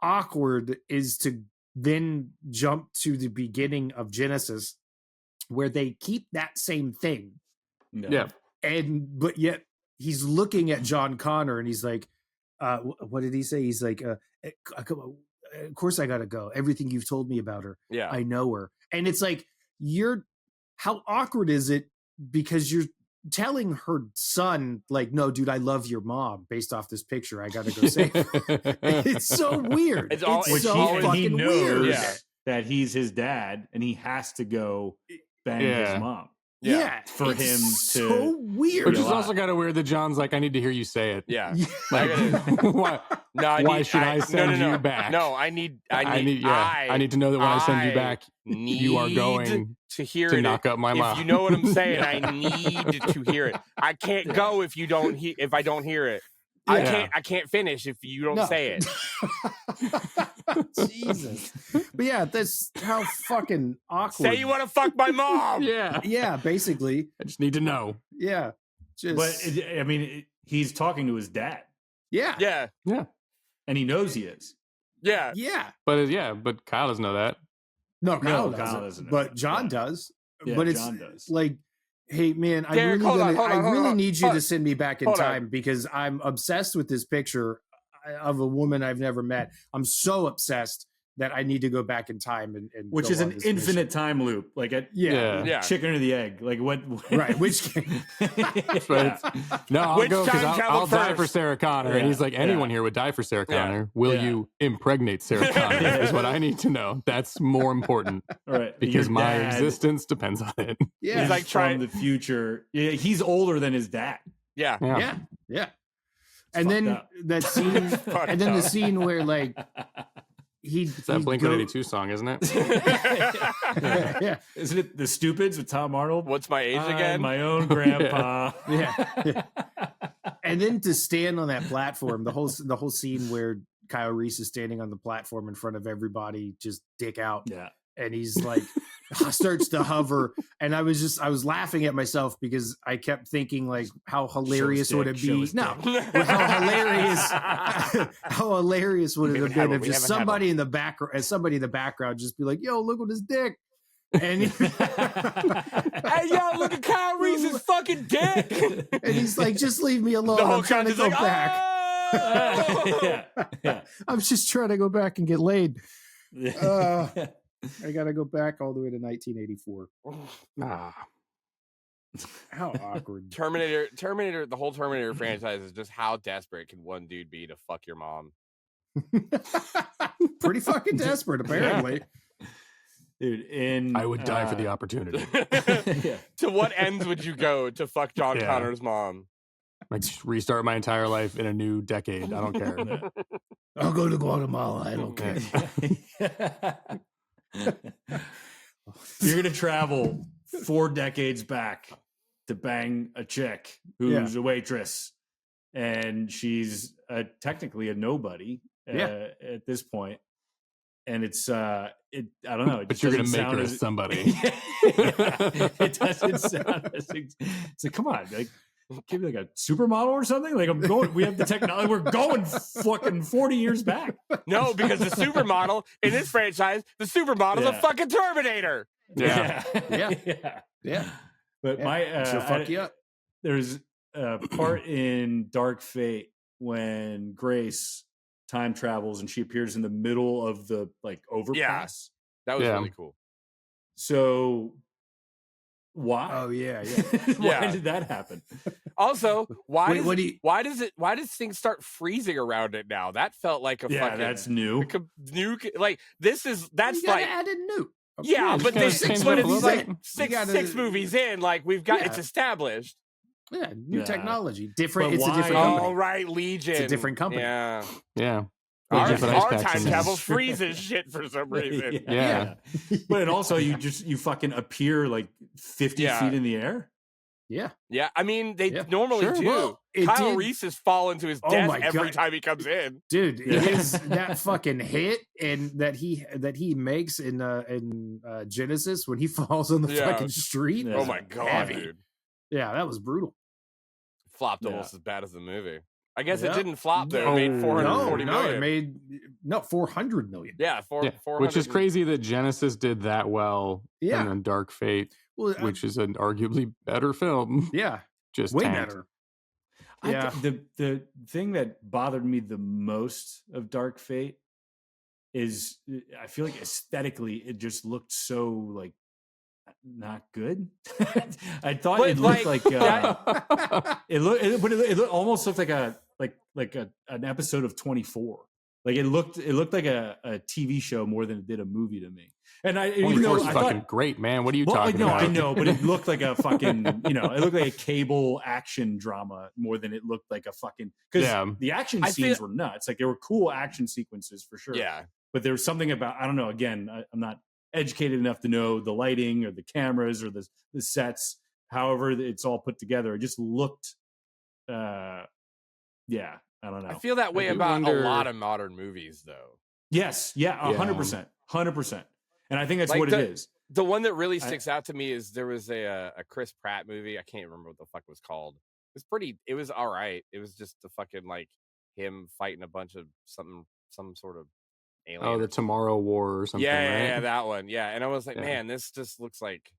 awkward is to then jump to the beginning of Genisys, where they keep that same thing. But yet he's looking at John Connor and he's like, what did he say? He's like, of course I gotta go. Everything you've told me about her. Yeah. I know her. And it's like, how awkward is it? Because you're telling her son, like, no, dude, I love your mom based off this picture. I gotta go save her. It's so weird. It's so fucking weird. That he's his dad and he has to go bang his mom. For him to so weird. Which is also kind of weird that John's like, I need to hear you say it. Yeah. Like, why should I send you back? No, I need I need to know that when I send you back, you are going to hear to it. knock up my mom. If you know what I'm saying, I need to hear it. I can't go if I don't hear it. I can't finish if you don't say it. Jesus. But yeah, that's how fucking awkward. Say you want to fuck my mom. Yeah, basically. I just need to know. Yeah. But he's talking to his dad. Yeah. And he knows he is. Yeah. But Kyle doesn't know that. No, Kyle doesn't. But John does. Yeah, but it's John does. Like, hey man, I really need you to send me back in time because I'm obsessed with this picture of a woman I've never met. I'm so obsessed that I need to go back in time and which is an infinite time loop, like chicken or the egg, like what? Right, which no, I'll go because I'll die for Sarah Connor, and he's like, anyone here would die for Sarah Connor. Will you impregnate Sarah Connor? Is what I need to know. That's more important, right? Because my existence depends on it. Yeah, he's like trying the future. Yeah, he's older than his dad. Yeah. And then that scene, and then the scene where like. It's that Blink-182 song, isn't it? Yeah. Isn't it The Stupids with Tom Arnold? What's my age again? My own grandpa. Yeah. And then to stand on that platform, the whole scene where Kyle Reese is standing on the platform in front of everybody, just dick out. Yeah. And he's like, starts to hover, and I was laughing at myself because I kept thinking like, how hilarious would it be? No, how hilarious would it have been if just somebody in the background just be like, "Yo, look at his dick." And hey, yo, look at Kyle Reese's fucking dick. And he's like, just leave me alone. I'm trying to go back. I'm just trying to go back and get laid. I gotta go back all the way to 1984. How awkward. Terminator, the whole Terminator franchise is just how desperate can one dude be to fuck your mom? Pretty fucking desperate, apparently. Dude, I would die for the opportunity. To what ends would you go to fuck John Connor's mom? Like restart my entire life in a new decade. I don't care. I'll go to Guatemala. I don't care. You're gonna travel 4 decades back to bang a chick who's a waitress, and she's technically a nobody at this point. And it's I don't know. But you're gonna make her somebody. It doesn't sound as it's like, come on, like give me like a supermodel or something. Like we have the technology. We're going fucking 40 years back. No, because the supermodel in this franchise, the supermodel's a fucking Terminator. Yeah. But she'll fuck you up. There's a part in Dark Fate when Grace time travels and she appears in the middle of the like overpass. That was really cool. So why? Oh yeah. Why did that happen? Also, why does things start freezing around it now? That felt like a fucking that's new. Like that's like added new. Yeah, but it's like six movies in, like we've got it's established. Yeah, new technology. Different. It's a different company. Oh, right, Legion. It's a different company. Yeah. Our time travel freezes shit for some reason. Yeah. But also you fucking appear like 50 feet in the air. Yeah. Yeah. I mean, they normally do. Well, Kyle Reese has fallen to his death every time he comes in. Dude, that fucking hit and that he makes in Genisys when he falls on the fucking street. Oh my god, dude. Yeah, that was brutal. Flopped almost as bad as the movie. I guess it didn't flop though. It made 440 million. It made 400 million. Yeah, 400 which is crazy that Genisys did that well. Yeah. And then Dark Fate, which is an arguably better film. Yeah, just way tanked. better. Yeah. The thing that bothered me the most of Dark Fate is I feel like aesthetically it just looked so like not good. I thought it looked like it almost looked like an episode of 24. Like it looked like a TV show more than it did a movie to me. And I fucking great, man. What are you talking about? I know, but it looked like a fucking it looked like a cable action drama more than it looked like a fucking because the action scenes were nuts. Like there were cool action sequences for sure. Yeah, but there was something about I don't know. Again, I'm not educated enough to know the lighting or the cameras or the sets. However, it's all put together. It just looked, I don't know. I feel that way about a lot of modern movies, though. Yes, 100%. And I think that's what it is. The one that really sticks out to me is there was a Chris Pratt movie. I can't remember what the fuck it was called. It was all right. It was just the fucking like him fighting a bunch of some sort of alien. Oh, the Tomorrow War or something. Yeah, that one. Yeah, and I was like, man, this just looks like.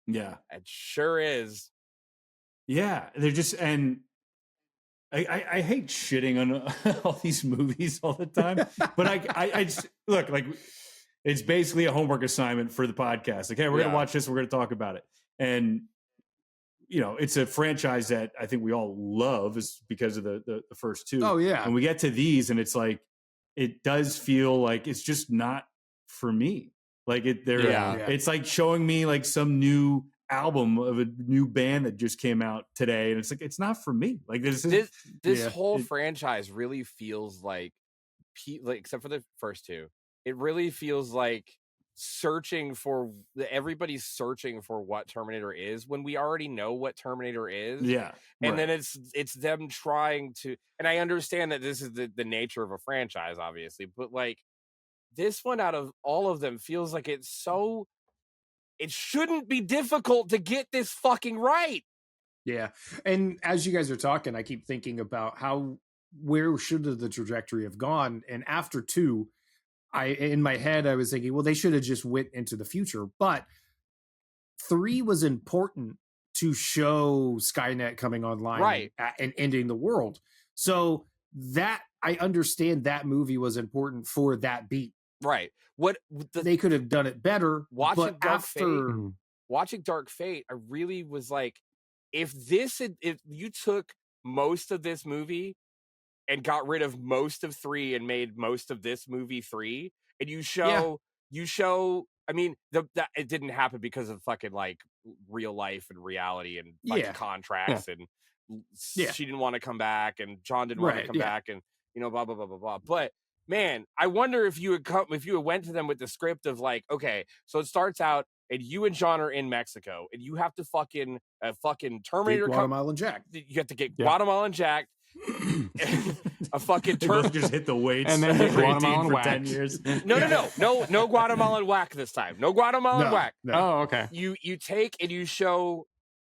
Yeah, it sure is. Yeah, they're just and. I hate shitting on all these movies all the time, but I just look like it's basically a homework assignment for the podcast. Like, hey, we're gonna watch this, we're gonna talk about it, and it's a franchise that I think we all love is because of the first two. Oh yeah, and we get to these, and it's like it does feel like it's just not for me. Like it's like showing me like some new album of a new band that just came out today, and it's like it's not for me. Like this whole franchise really feels like except for the first two, it really feels like everybody's searching for what Terminator is when we already know what Terminator is. And then it's them trying to, and I understand that this is the nature of a franchise, obviously, but like this one out of all of them feels like it's so it shouldn't be difficult to get this fucking right. Yeah. And as you guys are talking, I keep thinking about where should the trajectory have gone? And after 2, in my head, I was thinking, well, they should have just went into the future. But 3 was important to show Skynet coming online and ending the world. So that I understand that movie was important for that beat. Right. They could have done it better. Watching Dark Fate, I really was like, if you took most of this movie and got rid of most of 3 and made most of this movie 3, and you show, I mean, that it didn't happen because of fucking like real life and reality and fucking contracts and she didn't want to come back and John didn't want to come back and blah blah blah blah blah. But man, I wonder if you had went to them with the script of like, okay, so it starts out and you and John are in Mexico and you have to fucking Terminator Guatemalan Jack. You have to get Guatemalan Jack. A fucking just hit the weights and then hit Guatemalan for whack. 10 years. No Guatemalan whack this time. No Guatemalan whack. No. Oh, okay. You take and you show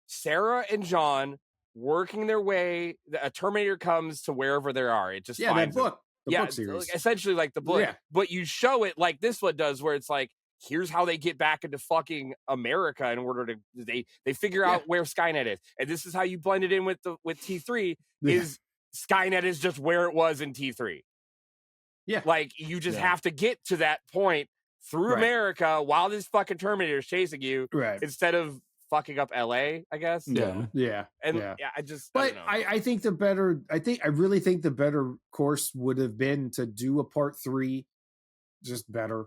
Sarah and John working their way. A Terminator comes to wherever they are. It just finds that book. The book series. Essentially like the book. Yeah. But you show it like this one does, where it's like, here's how they get back into fucking America in order to they figure out where Skynet is. And this is how you blend it in with T3 is Skynet is just where it was in T3. Yeah. Like you just have to get to that point through America while this fucking Terminator is chasing you instead of fucking up LA, I guess. Yeah. And I think I really think the better course would have been to do a part 3 just better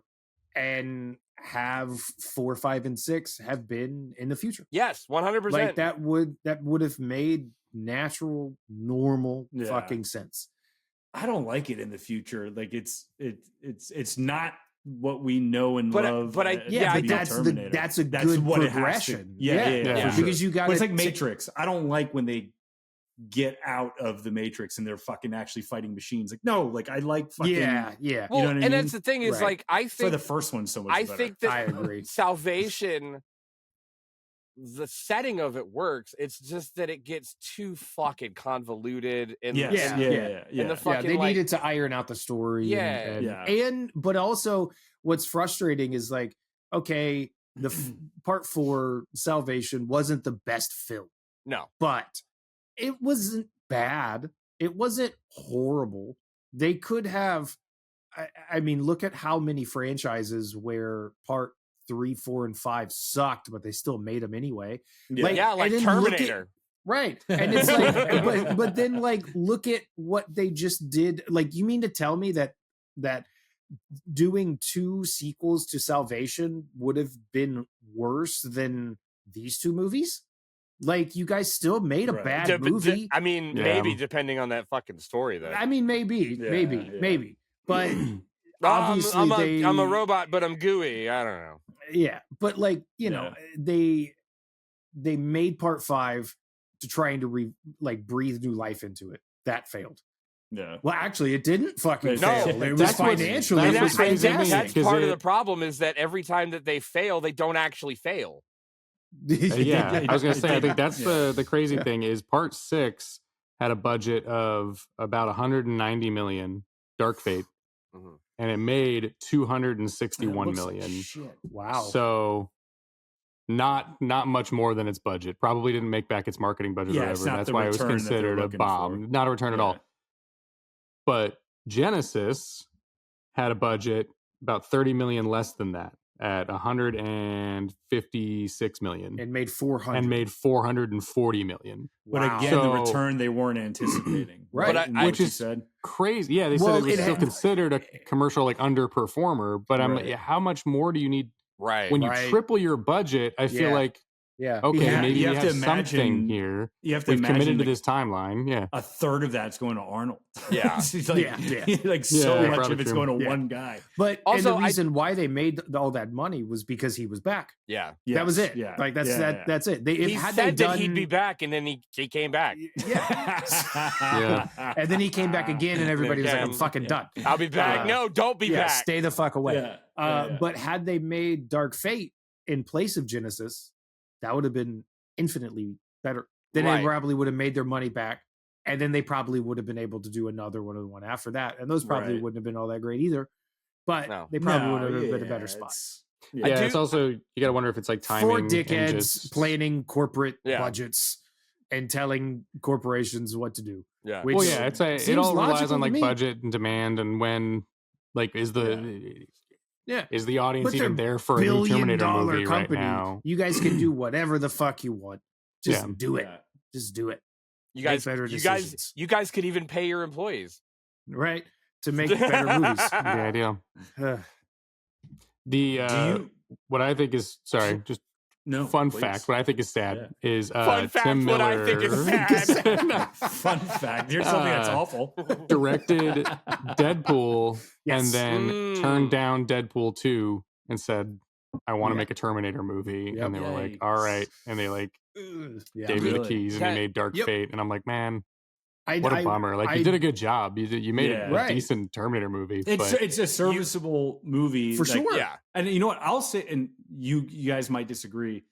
and have 4, 5, and 6 have been in the future. Yes, 100%. Like that would have made natural, normal fucking sense. I don't like it in the future. Like it's not what we know and love. But that's a good progression. Yeah. Because you got it's like Matrix. I don't like when they get out of the Matrix and they're fucking actually fighting machines. Like, no, like I like fucking yeah. Well, you know what I mean? That's the thing is like I think for the first one so much better. I think that I agree. Salvation, the setting of it works. It's just that it gets too fucking convoluted and they needed to iron out the story. But also what's frustrating is like, okay, the part 4 Salvation wasn't the best film. No, but it wasn't bad. It wasn't horrible. They could have, I mean, look at how many franchises where part 3, 4, and 5 sucked, but they still made them anyway. Like Terminator. Right. And it's like, but then like, look at what they just did. Like, you mean to tell me that doing 2 sequels to Salvation would have been worse than these 2 movies? Like, you guys still made a bad movie. I mean, maybe depending on that fucking story, though. I mean, maybe. But obviously, I'm a robot, but I'm gooey. I don't know. Yeah, but like know, they made part 5 to trying to breathe new life into it. That failed. Yeah. Well, actually, it didn't fucking fail. It was financially. That's part of the problem is that every time that they fail, they don't actually fail. I was gonna say, I think that's the crazy thing is part 6 had a budget of about 190 million, Dark Fate, and it made 261 million. Shit. Wow. So not much more than its budget. Probably didn't make back its marketing budget or whatever. That's why it was considered a bomb. Not a return at all. But Genisys had a budget about 30 million less than that, at 156 million, and made 440 million. But again, the return they weren't anticipating, right? Which is crazy. Yeah, they said it was still considered a commercial underperformer. But I'm like, how much more do you need? Right. When you triple your budget, I feel like. Yeah. Okay, maybe you have to imagine something here. You have to imagine committed to like this timeline. Yeah. A third of that's going to Arnold. Yeah. So much of it's going to one guy. But also, the reason why they made all that money was because he was back. Yeah. That was it. Yeah. Like that's it. He said that he'd be back, and then he came back. Yeah. And then he came back again, and everybody was like, "I'm fucking done. I'll be back." No, don't be back. Stay the fuck away. Yeah. But had they made Dark Fate, in place of Genisys, that would have been infinitely better. Then they probably would have made their money back, and then they probably would have been able to do another one after that. And those probably wouldn't have been all that great either. But they probably would have been a better spot. It's also, you got to wonder if it's like timing. For dickheads planning corporate budgets and telling corporations what to do. Yeah. Well, yeah, it all relies on like budget and demand and when, like, is the audience even there for a new Terminator movie right now? You guys can do whatever the fuck you want. Just do it. Just do it. You guys could even pay your employees, right, to make better movies. The idea. What I think is fun fact. What I think is sad is fun fact. Tim Miller. What I think is sad. Fun fact. Here's something that's awful. Directed Deadpool and then turned down Deadpool 2 and said, "I want to make a Terminator movie." And they were like, "All right," and they like gave me the keys and they made Dark Fate. And I'm like, man. What a bummer! Like you did a good job. You made a decent Terminator movie. It's a serviceable movie for sure. Yeah, and you know what? I'll say, and you guys might disagree.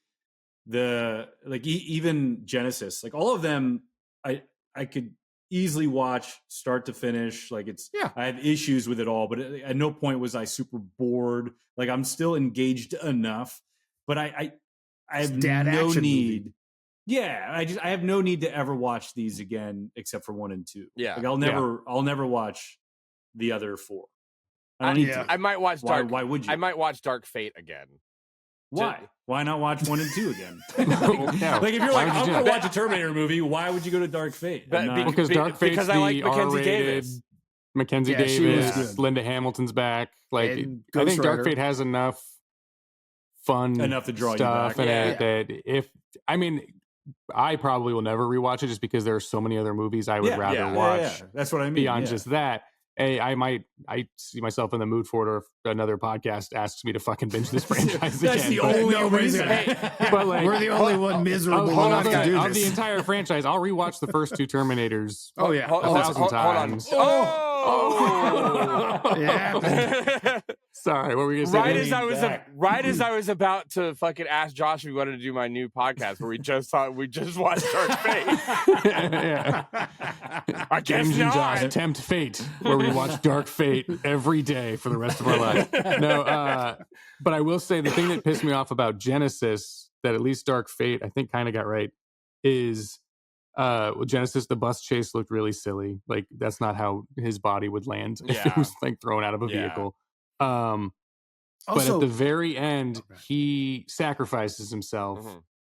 Even Genisys, like all of them, I could easily watch start to finish. Like I have issues with it all, but at no point was I super bored. Like I'm still engaged enough, but I have no need. Movie. Yeah, I have no need to ever watch these again except for 1 and 2. Yeah, like I'll never watch the other 4. I don't need to. I might watch Why would you? I might watch Dark Fate again. Why? Why not watch 1 and 2 again? Like if you're like, I'm going to watch a Terminator movie, why would you go to Dark Fate? Because Dark Fate's the R-rated. Mackenzie Davis, Linda Hamilton's back. Like I think Dark Fate has enough fun to draw stuff you back. In it that I probably will never rewatch it just because there are so many other movies I would rather watch. Yeah. That's what I mean. Beyond just that. I see myself in the mood for it, or if another podcast asks me to fucking binge this franchise again. That's the only reason. But like, we're the only one miserable enough to do this. Of the entire franchise, I'll rewatch the first 2 Terminators. 1,000 times. Yeah. Sorry, what were you going to say? Right as I was about to fucking ask Josh if we wanted to do my new podcast where we just watched Dark Fate. I guess James not. and Josh tempt fate, where we watch Dark Fate every day for the rest of our life. No, but I will say the thing that pissed me off about Genisys, that at least Dark Fate I think kind of got right, is Genisys, the bus chase looked really silly. Like that's not how his body would land if it was like thrown out of a vehicle. But at the very end, he sacrifices himself,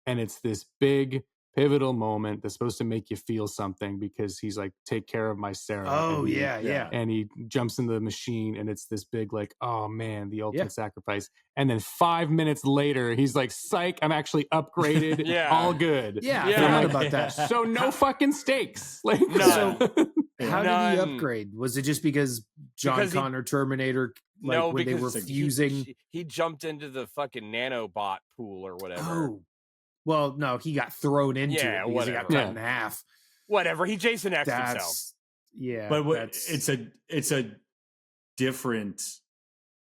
and it's this big pivotal moment that's supposed to make you feel something because he's like, take care of my Sarah. And he jumps in the machine, and it's this big like, oh man, the ultimate sacrifice. And then 5 minutes later, he's like, psych, I'm actually upgraded. All good. I forgot about that. So no fucking stakes. Like, how did he upgrade? Was it just because Connor Terminator? Like when they were fusing, he jumped into the fucking nanobot pool or whatever. Oh, well, no, he got thrown into it because he got cut in half. Whatever, he Jason X'd himself. Yeah, but it's a different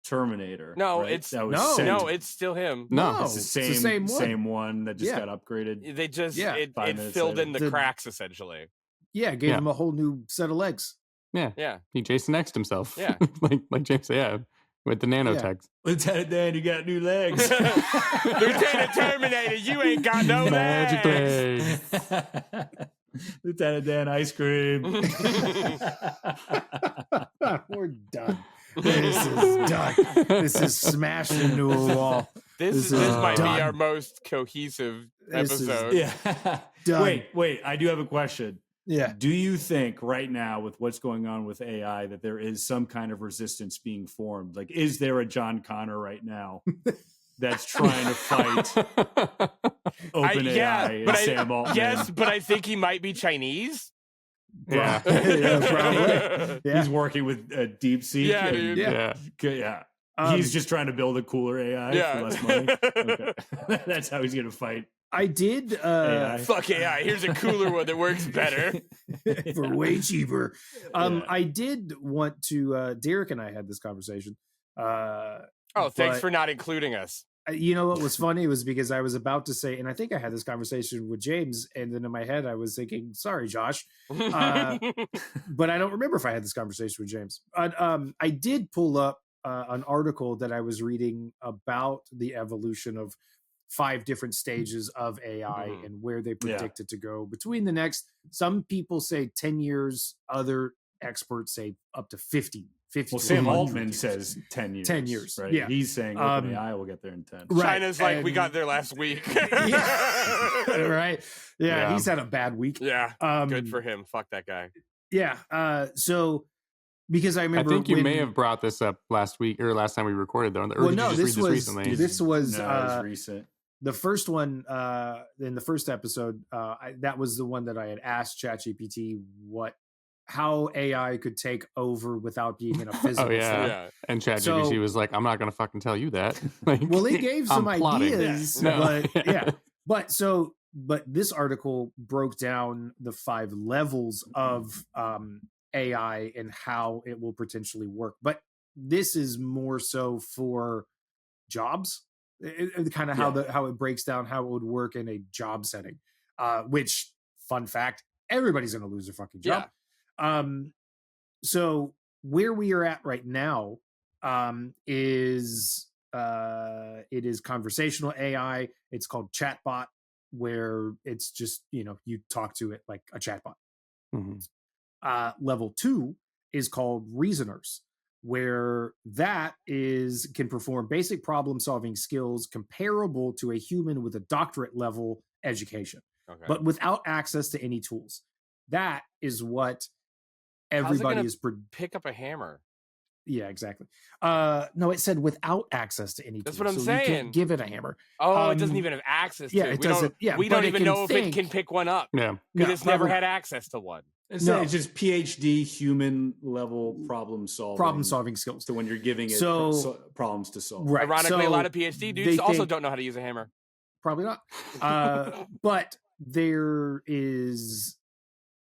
Terminator. No, right? It's still him. No, it's the same one that just got upgraded. They just it filled in the cracks essentially. Yeah, gave him a whole new set of legs. Yeah. He Jason X'd himself. Yeah. like James said, with the nanotech. Lieutenant Dan, you got new legs. Lieutenant Terminator, you ain't got no legs. Lieutenant Dan, ice cream. We're done. This is done. This is smashed into a wall. This might be our most cohesive episode. Done. Wait, I do have a question. Yeah. Do you think right now with what's going on with AI that there is some kind of resistance being formed? Like, is there a John Connor right now that's trying to fight OpenAI and Sam Altman? Yes, but I think he might be Chinese. Yeah. Probably. Yeah. He's working with DeepSeek. Yeah, dude. Yeah. He's just trying to build a cooler AI for less money. Okay. That's how he's going to fight. I did. AI. Fuck AI. Here's a cooler one that works better for way cheaper. I did want to. Derek and I had this conversation. Thanks for not including us. You know what was funny was because I was about to say, and I think I had this conversation with James, and then in my head I was thinking, sorry, Josh. But I don't remember if I had this conversation with James. I did pull up an article that I was reading about the evolution of 5 different stages of AI and where they predict it to go between the next, some people say 10 years, other experts say up to 50. Well, Sam Altman says 10 years. 10 years, right? yeah. He's saying OpenAI will get there in 10. Right. China's like, we got there last week. Right. Yeah, he's had a bad week. Yeah, good for him. Fuck that guy. Yeah. So, because I remember, I think you may have brought this up last week or last time we recorded, though. Or did you just read this recently? This was recent. The first one in the first episode. That was the one that I had asked ChatGPT how AI could take over without being in a physical form. And ChatGPT was like, I'm not going to fucking tell you that. Like, well, it gave some ideas, but but this article broke down the 5 levels of AI and how it will potentially work. But this is more so for jobs, kind of how it breaks down how it would work in a job setting, which, fun fact, everybody's going to lose their fucking job. So where we are at right now is it is conversational AI. It's called chatbot, where it's just, you talk to it like a chatbot. Level 2 is called reasoners, where that can perform basic problem solving skills comparable to a human with a doctorate level education, but without access to any tools. That is what everybody is pick up a hammer. Yeah, exactly. No, it said without access to any tools. That's what I'm saying. You can't give it a hammer. Oh, it doesn't even have access to it. It doesn't. We don't even know if it can pick one up. Yeah. Because it's never had access to one. It's just PhD human level problem solving skills. So when you're giving it problems to solve. Right. Ironically, a lot of PhD dudes also don't know how to use a hammer. Probably not. But there is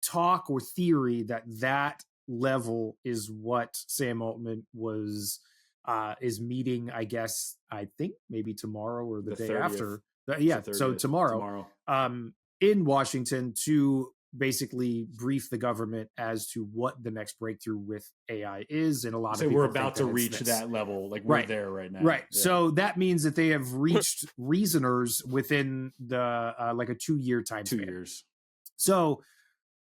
talk or theory that level is what Sam Altman is meeting, I think maybe tomorrow or the day 30th. After. So tomorrow. In Washington to basically brief the government as to what the next breakthrough with AI is. And a lot of people we're about to reach that level. Like we're there right now. Right. Yeah. So that means that they have reached reasoners within the like a 2-year time span. 2 years. So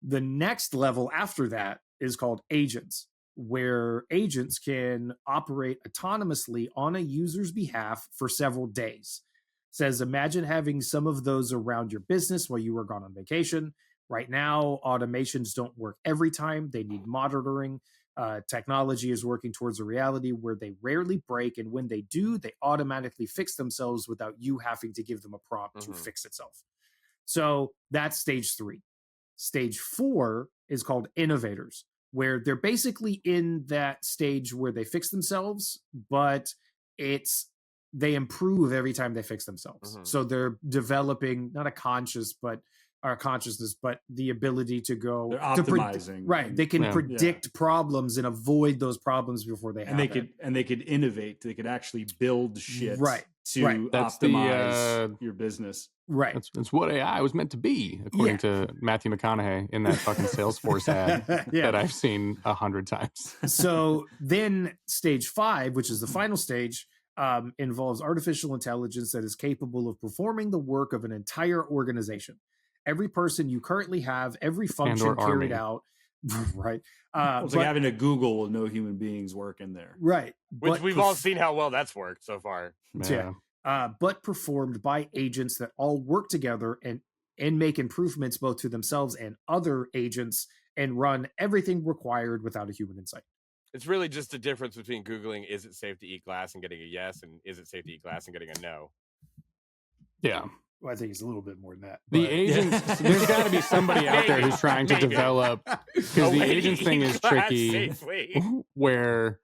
the next level after that is called agents, where agents can operate autonomously on a user's behalf for several days. It says, imagine having some of those around your business while you were gone on vacation. Right now, automations don't work every time. They need monitoring. Technology is working towards a reality where they rarely break, and when they do, they automatically fix themselves without you having to give them a prompt to fix itself. So that's stage 3. Stage 4 is called innovators, where they're basically in that stage where they fix themselves, but they improve every time they fix themselves. So they're developing not a consciousness, but the ability to go. They're optimizing. Right. They can predict problems and avoid those problems before they happen. And they could innovate. They could actually build shit to That's optimize your business. Right. That's what AI was meant to be, according to Matthew McConaughey in that fucking Salesforce ad that I've seen 100 times. So then stage 5, which is the final stage, involves artificial intelligence that is capable of performing the work of an entire organization. Every person you currently have, every function carried out. Right. It's like having a Google with no human beings working there. Right. Which we've all seen how well that's worked so far. Yeah. But performed by agents that all work together and make improvements both to themselves and other agents and run everything required without a human insight. It's really just the difference between Googling, is it safe to eat glass and getting a yes, and is it safe to eat glass and getting a no? Yeah. Well, I think it's a little bit more than that. The agents, there's got to be somebody out there who's trying to develop, because the agents thing is tricky, where,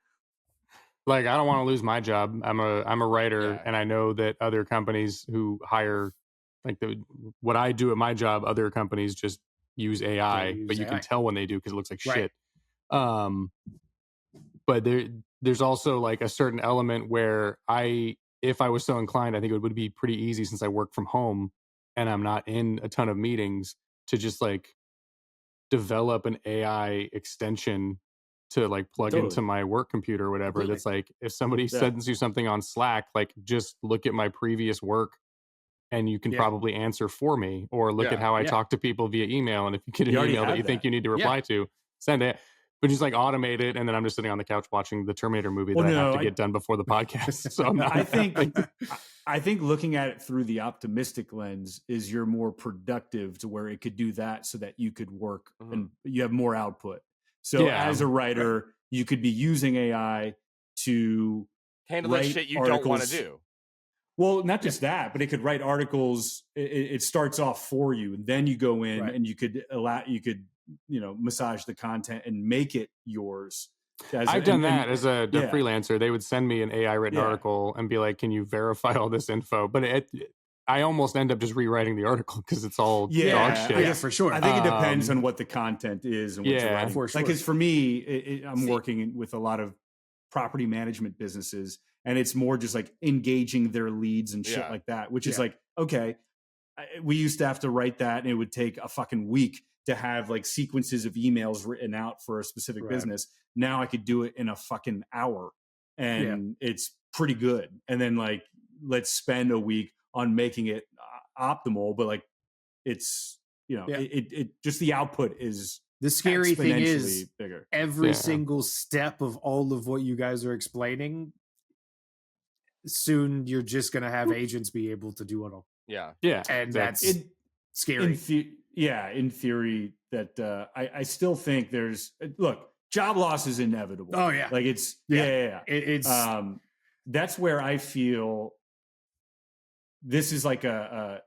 like, I don't want to lose my job. I'm a writer, and I know that other companies who hire, like what I do at my job, other companies just use AI, but you can tell when they do because it looks like shit. But there's also like a certain element where I if I was so inclined, I think it would be pretty easy since I work from home and I'm not in a ton of meetings to just like develop an AI extension to like plug into my work computer or whatever. Completely. That's like, if somebody sends you something on Slack, like just look at my previous work and you can probably answer for me, or look at how I talk to people via email. And if you get an email that you think you need to reply to, send it. But just like automate it, and then I'm just sitting on the couch watching the Terminator movie that I have to get done before the podcast. So I think looking at it through the optimistic lens is you're more productive to where it could do that, so that you could work and you have more output. So as a writer, you could be using AI to handle the shit you don't want to do. Well, not just that, but it could write articles. It starts off for you, and then you go in and you could massage the content and make it yours. I've done that as a freelancer. They would send me an AI written article and be like, "Can you verify all this info?" But I almost end up just rewriting the article because it's all dog shit. I guess for sure. I think it depends on what the content is and what you're writing. For sure. Like, because for me, I'm working with a lot of property management businesses, and it's more just like engaging their leads and shit like that, which is like, okay, we used to have to write that, and it would take a fucking week to have like sequences of emails written out for a specific business. Now I could do it in a fucking hour, and it's pretty good. And then like, let's spend a week on making it optimal, but like, it's, it just, the output is the scary thing is bigger. Every single step of all of what you guys are explaining, soon you're just going to have agents be able to do it all. Yeah. And that's scary. In theory, that I still think there's job loss is inevitable. Oh yeah, like it's it's that's where I feel this is like a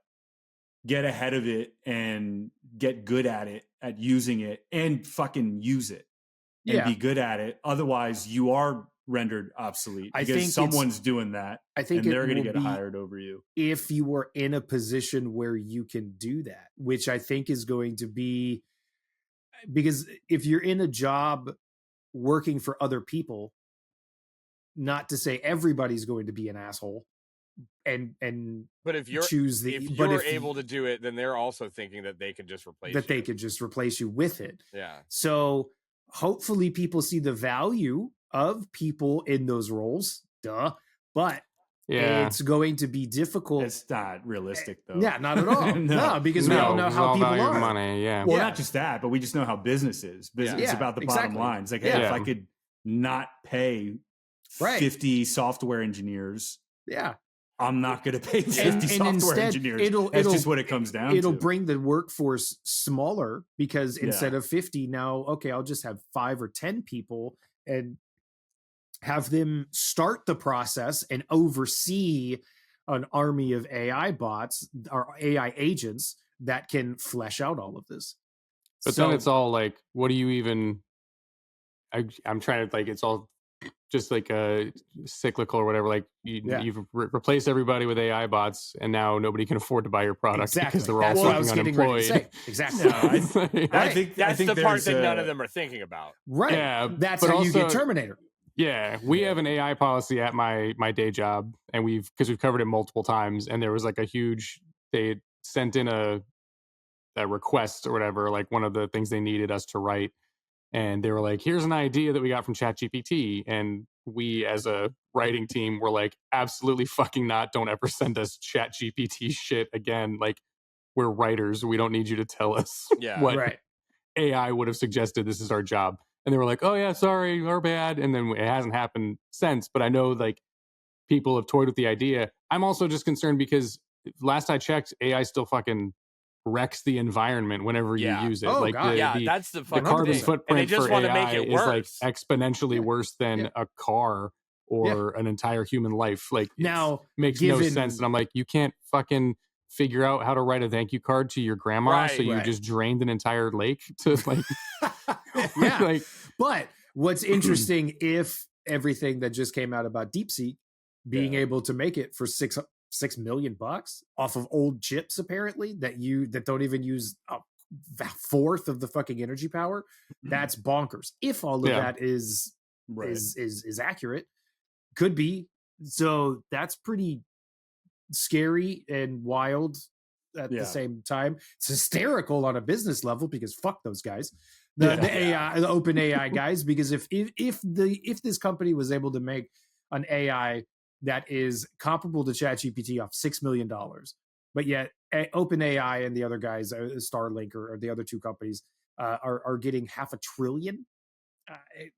get ahead of it and get good at it, at using it, and fucking use it and be good at it. Otherwise, you are rendered obsolete because someone's doing that. I think and they're going to get hired over you if you are in a position where you can do that, which I think is going to be, because if you're in a job working for other people, not to say everybody's going to be an asshole, but if you're able to do it, then they're also thinking that they can just replace they could just replace you with it. Yeah. So hopefully people see the value of people in those roles, but it's going to be difficult. It's not realistic, though. Yeah, not at all. no, because we all know how people are. Money, well, not just that, but we just know how business is. It's about the bottom line. It's like, hey, if I could not pay 50 software engineers, I'm not going to pay 50 software engineers. That's just what it comes down to. It'll bring the workforce smaller, because instead of 50 now, okay, I'll just have 5 or 10 people and have them start the process and oversee an army of AI bots or AI agents that can flesh out all of this. But then it's all like, what do you even, I'm trying to, like, it's all just like a cyclical or whatever. Like you've replaced everybody with AI bots, and now nobody can afford to buy your product because they're all fucking unemployed. Exactly. I think the part that none of them are thinking about. Right. Yeah. That's how you get Terminator. Yeah, we have an AI policy at my day job, and we've covered it multiple times, and there was like they sent in a request or whatever, like one of the things they needed us to write, and they were like, here's an idea that we got from ChatGPT, and we as a writing team were like, absolutely fucking not, don't ever send us ChatGPT shit again. Like, we're writers, we don't need you to tell us what AI would have suggested. This is our job. And they were like, oh yeah, sorry, our bad. And then it hasn't happened since. But I know like people have toyed with the idea. I'm also just concerned because last I checked, AI still fucking wrecks the environment whenever you use it. Oh, like God. That's the fucking carbon thing. footprint and they just for want AI to make it is worse. like exponentially worse than a car or an entire human life. Like, now makes no sense. And I'm like, you can't fucking figure out how to write a thank you card to your grandma, so you just drained an entire lake to like like. But what's interesting, if everything that just came out about DeepSeek being able to make it for $6 million off of old chips, apparently that don't even use a fourth of the fucking energy power, that's bonkers. If all of that is accurate, could be So that's pretty scary and wild at the same time. It's hysterical on a business level because fuck those guys, the AI, the open AI guys. Because if this company was able to make an AI that is comparable to ChatGPT off $6 million, but yet open AI and the other guys, Starlink or the other two companies, are getting $500 billion.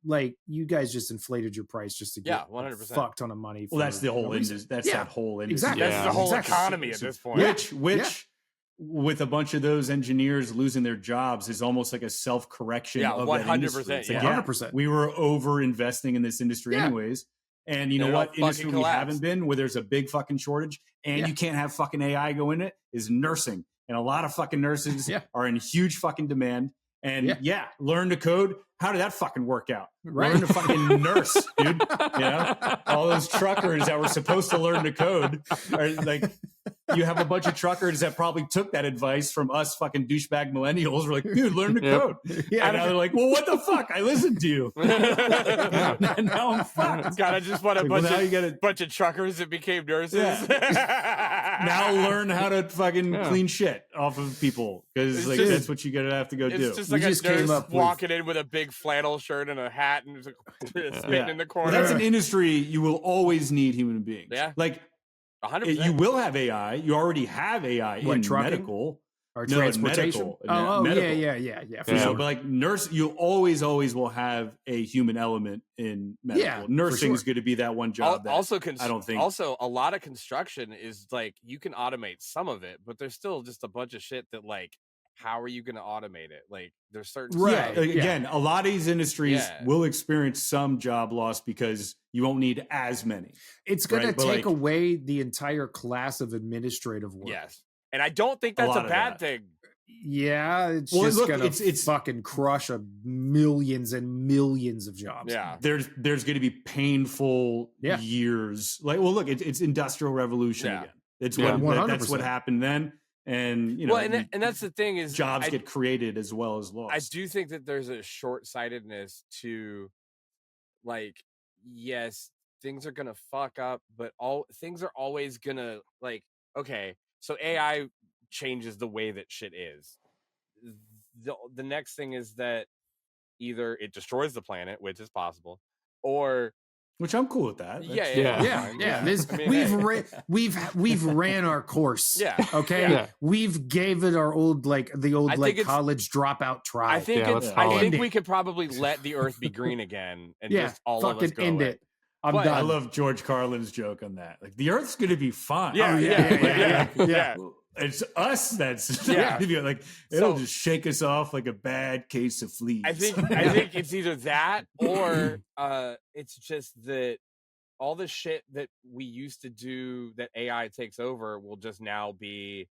Like you guys just inflated your price just to get 100% a fuck ton of money. Well, that's the whole industry. That's that whole industry. Exactly. That's the whole economy at this point. Which with a bunch of those engineers losing their jobs is almost like a self-correction of 100%, that industry. It's like, 100%. We were over investing in this industry anyways. And you know what industry we haven't been, where there's a big fucking shortage and you can't have fucking AI go in it, is nursing. And a lot of fucking nurses are in huge fucking demand. And learn to code. How did that fucking work out? Right. Learn to fucking nurse, dude. You know, all those truckers that were supposed to learn to code are like, you have a bunch of truckers that probably took that advice from us fucking douchebag millennials. We're like, dude, learn to code. And now they're like, well, what the fuck? I listened to you. Now I'm fucked. God, I just want a bunch of truckers that became nurses. Now learn how to fucking clean shit off of people, because like that's what you're gonna have to go do. It's just like a nurse walking in with a big flannel shirt and a hat and just like, spitting in the corner. Well, that's an industry you will always need human beings. Yeah, like 100%. You will have AI. You already have AI in medical or transportation. Medical. Yeah. For sure. But like you'll always will have a human element in medical. Yeah, nursing is going to be that one job. I don't think. Also, a lot of construction is like you can automate some of it, but there's still just a bunch of shit that like, how are you going to automate it? Like there's certain Again, a lot of these industries will experience some job loss because you won't need as many. It's going to take away the entire class of administrative work. Yes. And I don't think that's a bad thing. Yeah, it's just going to fucking crush millions and millions of jobs. Yeah. There's going to be painful years. Like, well, look, it's Industrial Revolution again. It's that's what happened then. And you know, and that's the thing is jobs get created as well as lost. I do think that there's a short-sightedness to, like, yes, things are gonna fuck up, but things are always gonna like. Okay, so AI changes the way that shit is. The next thing is that either it destroys the planet, which is possible, or which I'm cool with that. We've ran our course. Yeah. Okay. Yeah. We've gave it our old college dropout try. I think we could probably let the Earth be green again and just all of us go end away. it. I'm done. I love George Carlin's joke on that. Like the Earth's going to be fine. Yeah. It's us that's like it'll just shake us off like a bad case of fleas. I think it's either that or it's just that all the shit that we used to do that AI takes over will just now be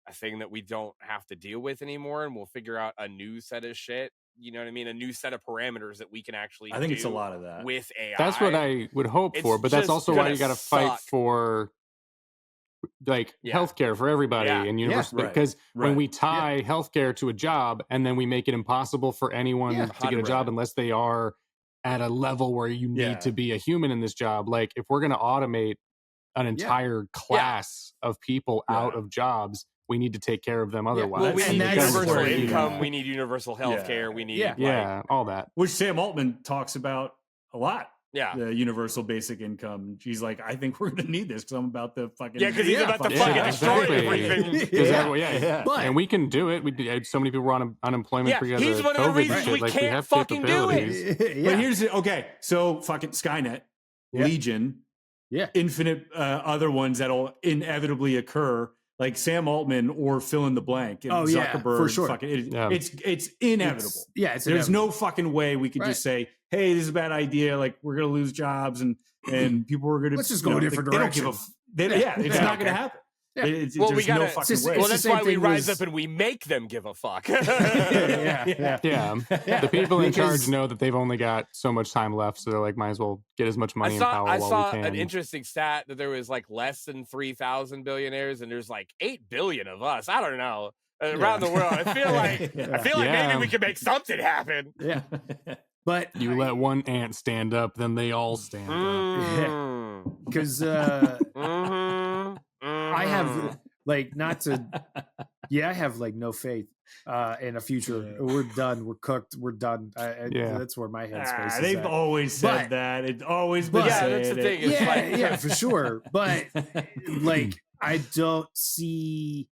a thing that we don't have to deal with anymore, and we'll figure out a new set of shit. You know what I mean? A new set of parameters that we can actually. I think it's a lot of that with AI. That's what I would hope for, but that's also why you got to fight for. Like healthcare for everybody and universal because when we tie healthcare to a job and then we make it impossible for anyone to get a job unless they are at a level where you need to be a human in this job. Like if we're going to automate an entire class of people out of jobs, we need to take care of them otherwise. Well, we need universal income. We need universal healthcare. We need all that. Which Sam Altman talks about a lot. Yeah, the universal basic income. She's like, I think we're going to need this because I'm about to fucking because he's about to fucking destroy everything. And we can do it. We had so many people were on unemployment because he's one of the reasons we can't fucking do it. But here's so fucking Skynet, Legion, infinite other ones that'll inevitably occur. Like Sam Altman or fill in the blank. And Zuckerberg, for sure. It's inevitable. There's no fucking way we could just say, hey, this is a bad idea. Like we're gonna lose jobs and people are gonna let's just go a different direction. It's not gonna happen. There's no fucking way. Well, that's why we rise up and we make them give a fuck. The people in charge know that they've only got so much time left, so they're like, might as well get as much money and power while we can. I saw an interesting stat that there was like less than 3,000 billionaires, and there's like 8 billion of us. I don't know around the world. I feel like maybe we can make something happen. Yeah. But you let one ant stand up, then they all stand up. because I have like not to. Yeah, I have like no faith in a future. We're done. We're cooked. We're done. That's where my headspace is. They've always said that. It's always been that's the thing. It's yeah, for sure. But like, I don't see.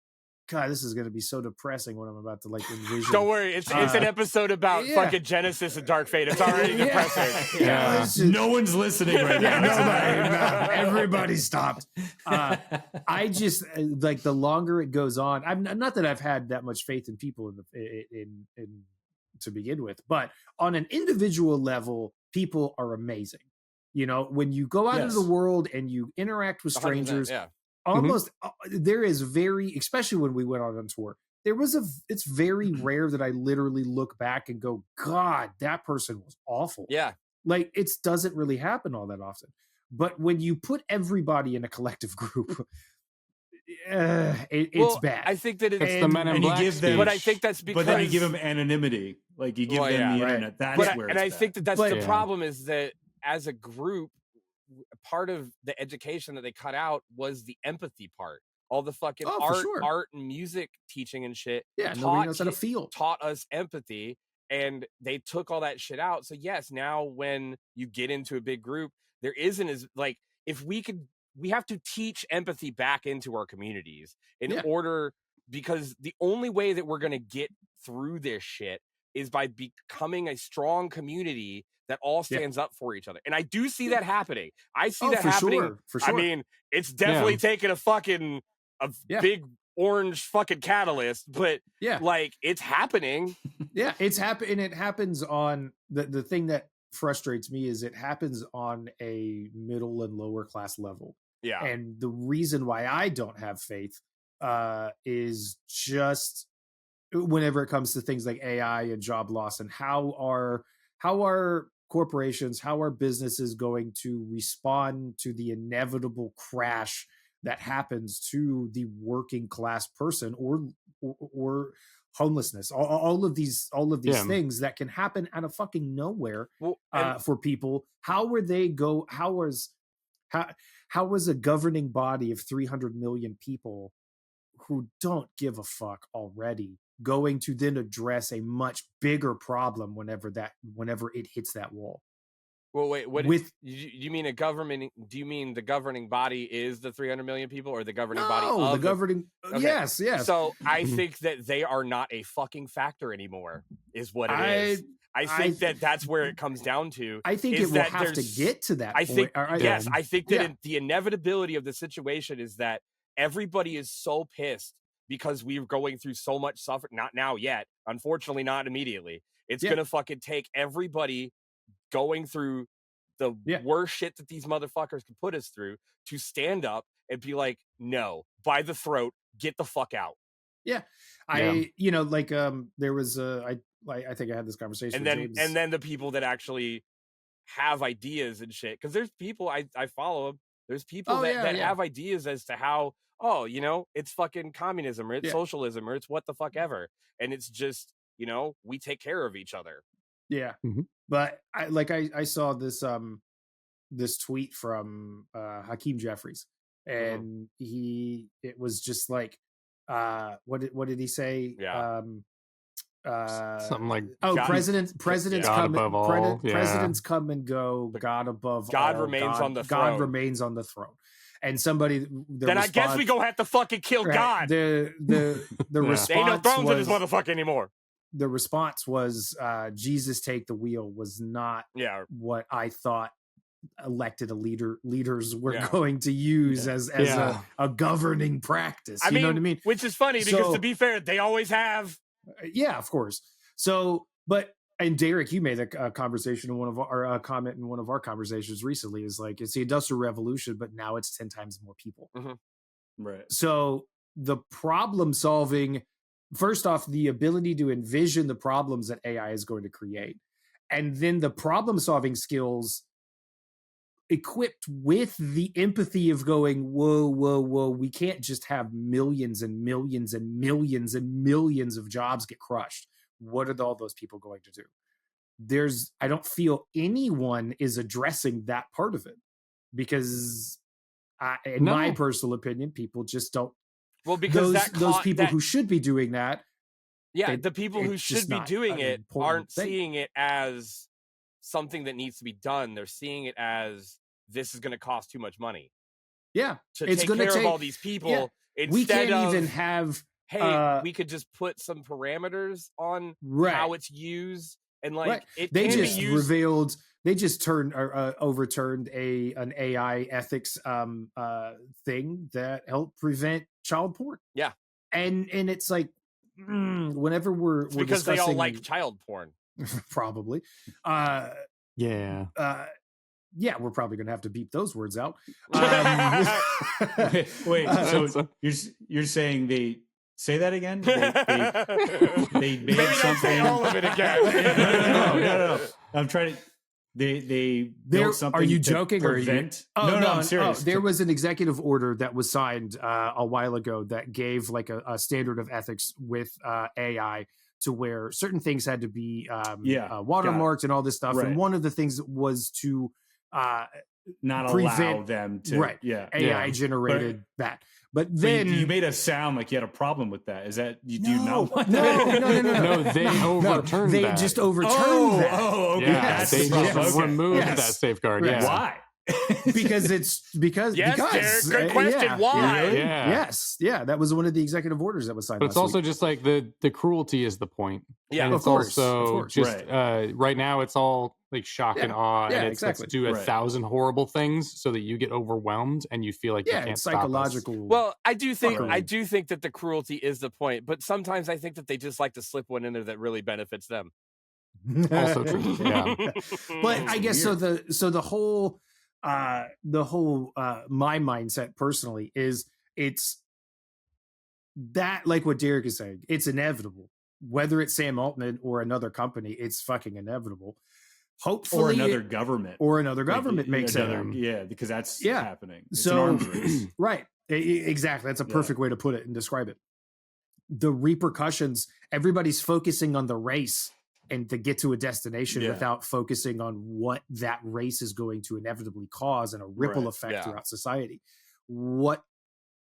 God, this is going to be so depressing when I'm about to like envision. Don't worry, it's an episode about fucking Genisys and Dark Fate. It's already depressing. No one's listening right now. Nobody. Everybody stopped. I just like the longer it goes on. I'm not that I've had that much faith in people in to begin with, but on an individual level, people are amazing. You know, when you go out into the world and you interact with strangers. Almost there is very, especially when we went on tour, it's very rare that I literally look back and go, God, that person was awful. Yeah. Like it doesn't really happen all that often. But when you put everybody in a collective group, it's bad. I think that it's the Men in Black. You give them, but I think that's because. But then you give them anonymity. Like you give them the internet. That's where it's I bad. think that's the problem is that as a group, part of the education that they cut out was the empathy part. All the fucking art and music teaching and shit. Yeah, nobody knows how to feel. Taught us empathy, and they took all that shit out. So yes, now when you get into a big group, there isn't as like we have to teach empathy back into our communities in order, because the only way that we're gonna get through this shit is by becoming a strong community that all stands up for each other. And I do see that happening. I see that happening. For sure. I mean, it's definitely taken a big orange fucking catalyst, but like it's happening. Yeah, it's happening. It happens on the thing that frustrates me is it happens on a middle and lower class level. Yeah. And the reason why I don't have faith is just whenever it comes to things like AI and job loss and how are corporations, how are businesses going to respond to the inevitable crash that happens to the working class person or homelessness, all of these things that can happen out of fucking nowhere for people. How is a governing body of 300 million people who don't give a fuck already going to then address a much bigger problem whenever it hits that wall? Well, wait, you mean a government? Do you mean the governing body is the 300 million people, or the governing body of the governing? Okay. Yes. So I think that they are not a fucking factor anymore, is what it is. I think that's where it comes down to. I think it will have to get to that point. I think that the inevitability of the situation is that everybody is so pissed because we're going through so much suffering. Not now yet. Unfortunately, not immediately. It's going to fucking take everybody going through the worst shit that these motherfuckers can put us through to stand up and be like, no, by the throat, get the fuck out. Yeah. There was I think I had this conversation with James. And then the people that actually have ideas and shit, because there's people I follow them. There's people that have ideas as to how, it's fucking communism or it's socialism or it's what the fuck ever. And it's just, we take care of each other. Yeah. Mm-hmm. But I saw this this tweet from Hakeem Jeffries, and it was just like what did he say? Something like presidents God come above all. Presidents come and go, God above God all, remains on the throne. God remains on the throne. And somebody then I guess we go have to fucking kill God. The response ain't no thrones in this motherfucker anymore. The response was Jesus take the wheel was not what I thought elected leaders were going to use as a governing practice. You know what I mean? Which is funny because to be fair, they always have. Yeah, of course. So, and Derek, you made a conversation in one of our comment in one of our conversations recently is like, it's the Industrial Revolution, but now it's 10 times more people. Mm-hmm. Right. So the problem solving, first off, the ability to envision the problems that AI is going to create, and then the problem solving skills equipped with the empathy of going, whoa, we can't just have millions and millions and millions and millions of jobs get crushed. What are all those people going to do? I don't feel anyone is addressing that part of it. because in my personal opinion, people just don't. Well, because those people who should be doing that. Yeah, the people who should be doing it aren't seeing it as something that needs to be done. They're seeing it as this is going to cost too much money. Yeah, to take care of all these people. Instead we can't of, even have. Hey, we could just put some parameters on how it's used, and it they can just be used. revealed. They just overturned an AI ethics thing that helped prevent child porn. Yeah, and it's like whenever we're because they all like child porn, probably. Yeah, we're probably gonna have to beep those words out. Wait, so you're saying they. Say that again. They made maybe something. Don't say all of it again. No. I'm trying to. They built something. Are you joking? Prevent? Or are you? No, I'm serious. There was an executive order that was signed a while ago that gave like a standard of ethics with AI to where certain things had to be watermarked and all this stuff. Right. And one of the things was to not prevent allow them to AI generated that. But then you made us sound like you had a problem with that. Is that you do not want that? No, they overturned they that. just overturned that. Oh, okay. Yeah, they just removed that safeguard. Right. Yeah. Why? because Derek, good question. Why? Yes, that was one of the executive orders that was signed. But it's also just like the cruelty is the point. Yeah, and of it's course, also just right now it's all like shock and awe, and it's exactly. let's do 1,000 horrible things so that you get overwhelmed and you feel like you can't it's psychological. Stop us. Well, I do think that the cruelty is the point, but sometimes I think that they just like to slip one in there that really benefits them. Also true. Yeah, but I guess the whole my mindset personally is it's that, like what Derek is saying, it's inevitable. Whether it's Sam Altman or another company, it's fucking inevitable. Hopefully, or another government makes it. Yeah, because that's happening. It's so, an arms race. Right. Exactly. That's a perfect way to put it and describe it. The repercussions, everybody's focusing on the race and to get to a destination without focusing on what that race is going to inevitably cause and a ripple effect throughout society.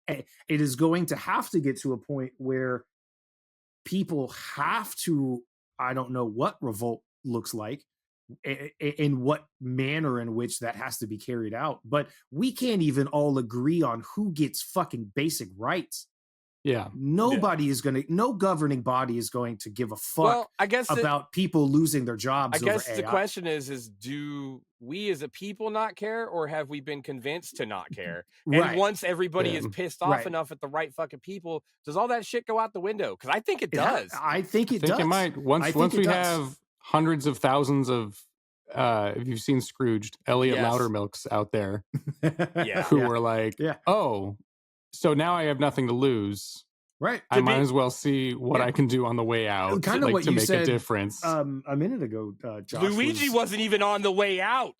It is going to have to get to a point where people have to, I don't know what revolt looks like, in what manner in which that has to be carried out, but we can't even all agree on who gets fucking basic rights. No governing body is going to give a fuck about people losing their jobs. I guess the question is do we as a people not care, or have we been convinced to not care? And once everybody is pissed off enough at the right fucking people, does all that shit go out the window? Because I think it does. I think it does. It might. Once we have hundreds of thousands of if you've seen Scrooged, Elliot Loudermilks out there who were like, oh, so now I have nothing to lose. Right. I might as well see what I can do on the way out, kind of what to you make said, a difference. A minute ago, Josh, Luigi wasn't even on the way out.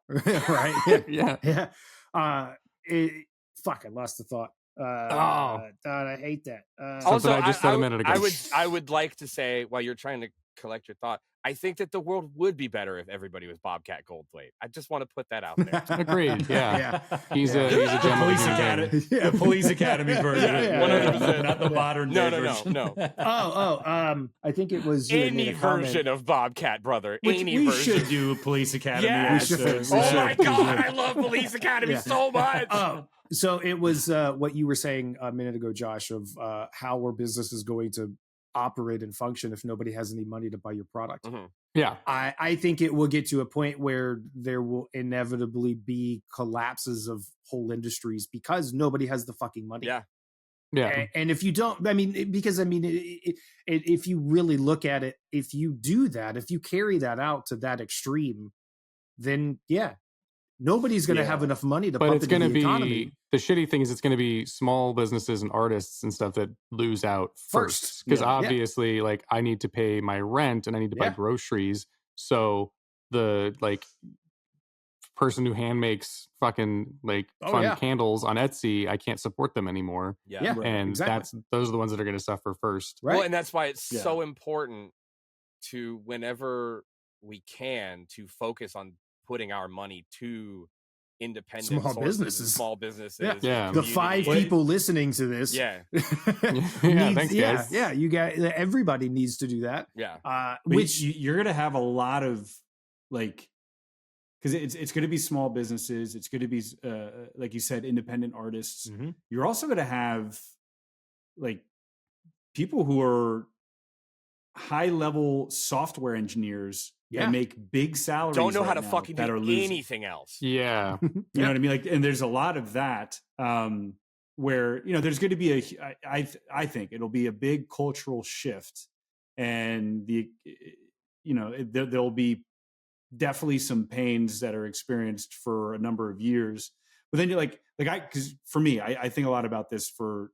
Right. Yeah. Fuck, I lost the thought. I hate that. Also, I just said a minute ago. I would like to say, while you're trying to collect your thought, I think that the world would be better if everybody was Bobcat Goldthwait. I just want to put that out there. Agreed. Yeah. He's a gentleman. Police Academy. The Police Academy version. 100%. Not the modern day version. No. I think it was any version of Bobcat, brother. We should do a Police Academy. Yes. Oh my God, I love Police Academy so much. So it was what you were saying a minute ago, Josh, of how our business is going to operate and function if nobody has any money to buy your product. Mm-hmm. Yeah. I think it will get to a point where there will inevitably be collapses of whole industries because nobody has the fucking money. Yeah. And if you don't, if you really look at it, if you do that, if you carry that out to that extreme, then nobody's going to have enough money to pump into the economy. The shitty thing is it's going to be small businesses and artists and stuff that lose out first. Because obviously, like, I need to pay my rent and I need to buy groceries. So the, like, person who hand makes fucking, like, fun candles on Etsy, I can't support them anymore. And those are the ones that are going to suffer first. Well, and that's why it's so important to, whenever we can, to focus on putting our money to independent small sources, businesses. small businesses. Yeah. The 5 people listening to this. Yeah. Thanks, guys. Yeah, you guys, everybody needs to do that. Yeah. Which you're going to have a lot of like, because it's going to be small businesses. It's going to be, like you said, independent artists. Mhm. You're also going to have like people who are high level software engineers that make big salaries. Don't know how to now fucking that do are losing. anything else. Yeah. You know what I mean? Like, and there's a lot of that where, you know, there's going to be I think it'll be a big cultural shift, and there'll be definitely some pains that are experienced for a number of years. But then you're because for me, I think a lot about this. For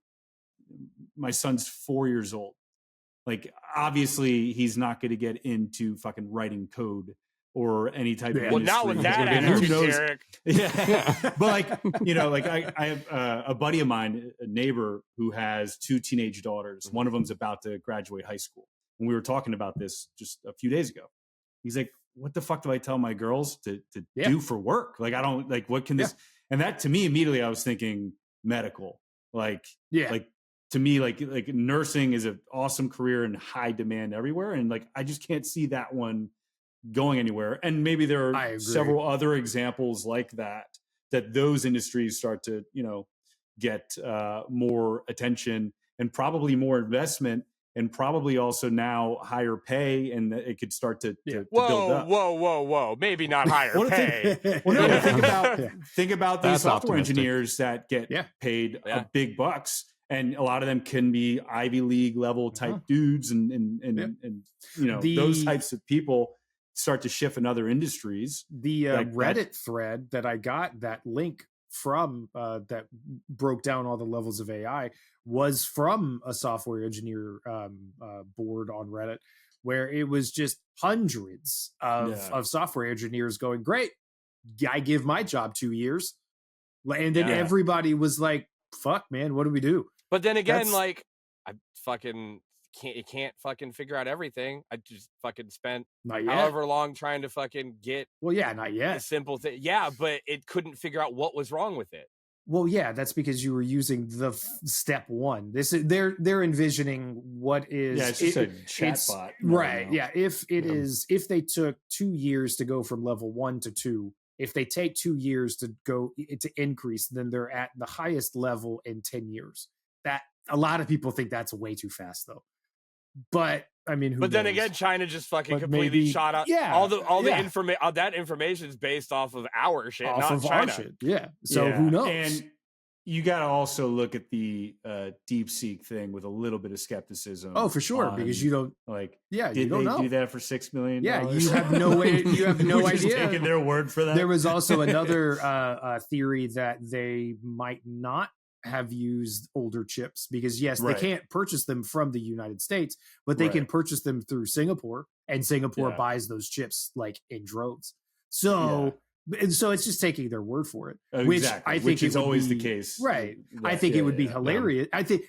my son's 4 years old. Like, obviously he's not going to get into fucking writing code or any type of well, not with that attitude, Derek. Yeah. But like, you know, like I have a buddy of mine, a neighbor who has 2 teenage daughters. One of them's about to graduate high school. And we were talking about this just a few days ago. He's like, what the fuck do I tell my girls to do for work? Like, I don't like, what can this, and that to me, immediately I was thinking medical, like to me, like nursing is an awesome career and high demand everywhere. And like, I just can't see that one going anywhere. And maybe there are several other examples like that those industries start to, you know, get more attention and probably more investment, and probably also now higher pay, and it could start to build up. Whoa. Maybe not higher pay. Think about these software engineers that get paid big bucks. And a lot of them can be Ivy League level type dudes, and you know, those types of people start to shift in other industries. The Reddit thread that I got, that link from that broke down all the levels of AI, was from a software engineer board on Reddit, where it was just hundreds of software engineers going, great, I give my job 2 years. And then everybody was like, fuck, man, what do we do? But then again, like, I fucking can't fucking figure out everything. I just fucking spent however long trying to fucking get not yet. A simple thing. Yeah, but it couldn't figure out what was wrong with it. Well, yeah, that's because you were using the step 1. This is they're envisioning what is it's just a chatbot, right? Yeah, if they took 2 years to go from level 1 to 2, if they take 2 years to go to increase, then they're at the highest level in 10 years. That a lot of people think that's way too fast, though. But I mean, but then again, China just fucking completely shot out. All the information. That information is based off of our shit, not China. Our shit. Yeah. So who knows? And you got to also look at the DeepSeek thing with a little bit of skepticism. Oh, for sure, because you don't did you don't they know. do that for $6 million? Yeah, you have no way. You have no idea. Taking their word for that. There was also another theory that they might not have used older chips because they can't purchase them from the United States, but they can purchase them through Singapore, and Singapore buys those chips like in droves. So and so it's just taking their word for it, which I think is always the case, right? I think it would be hilarious. I think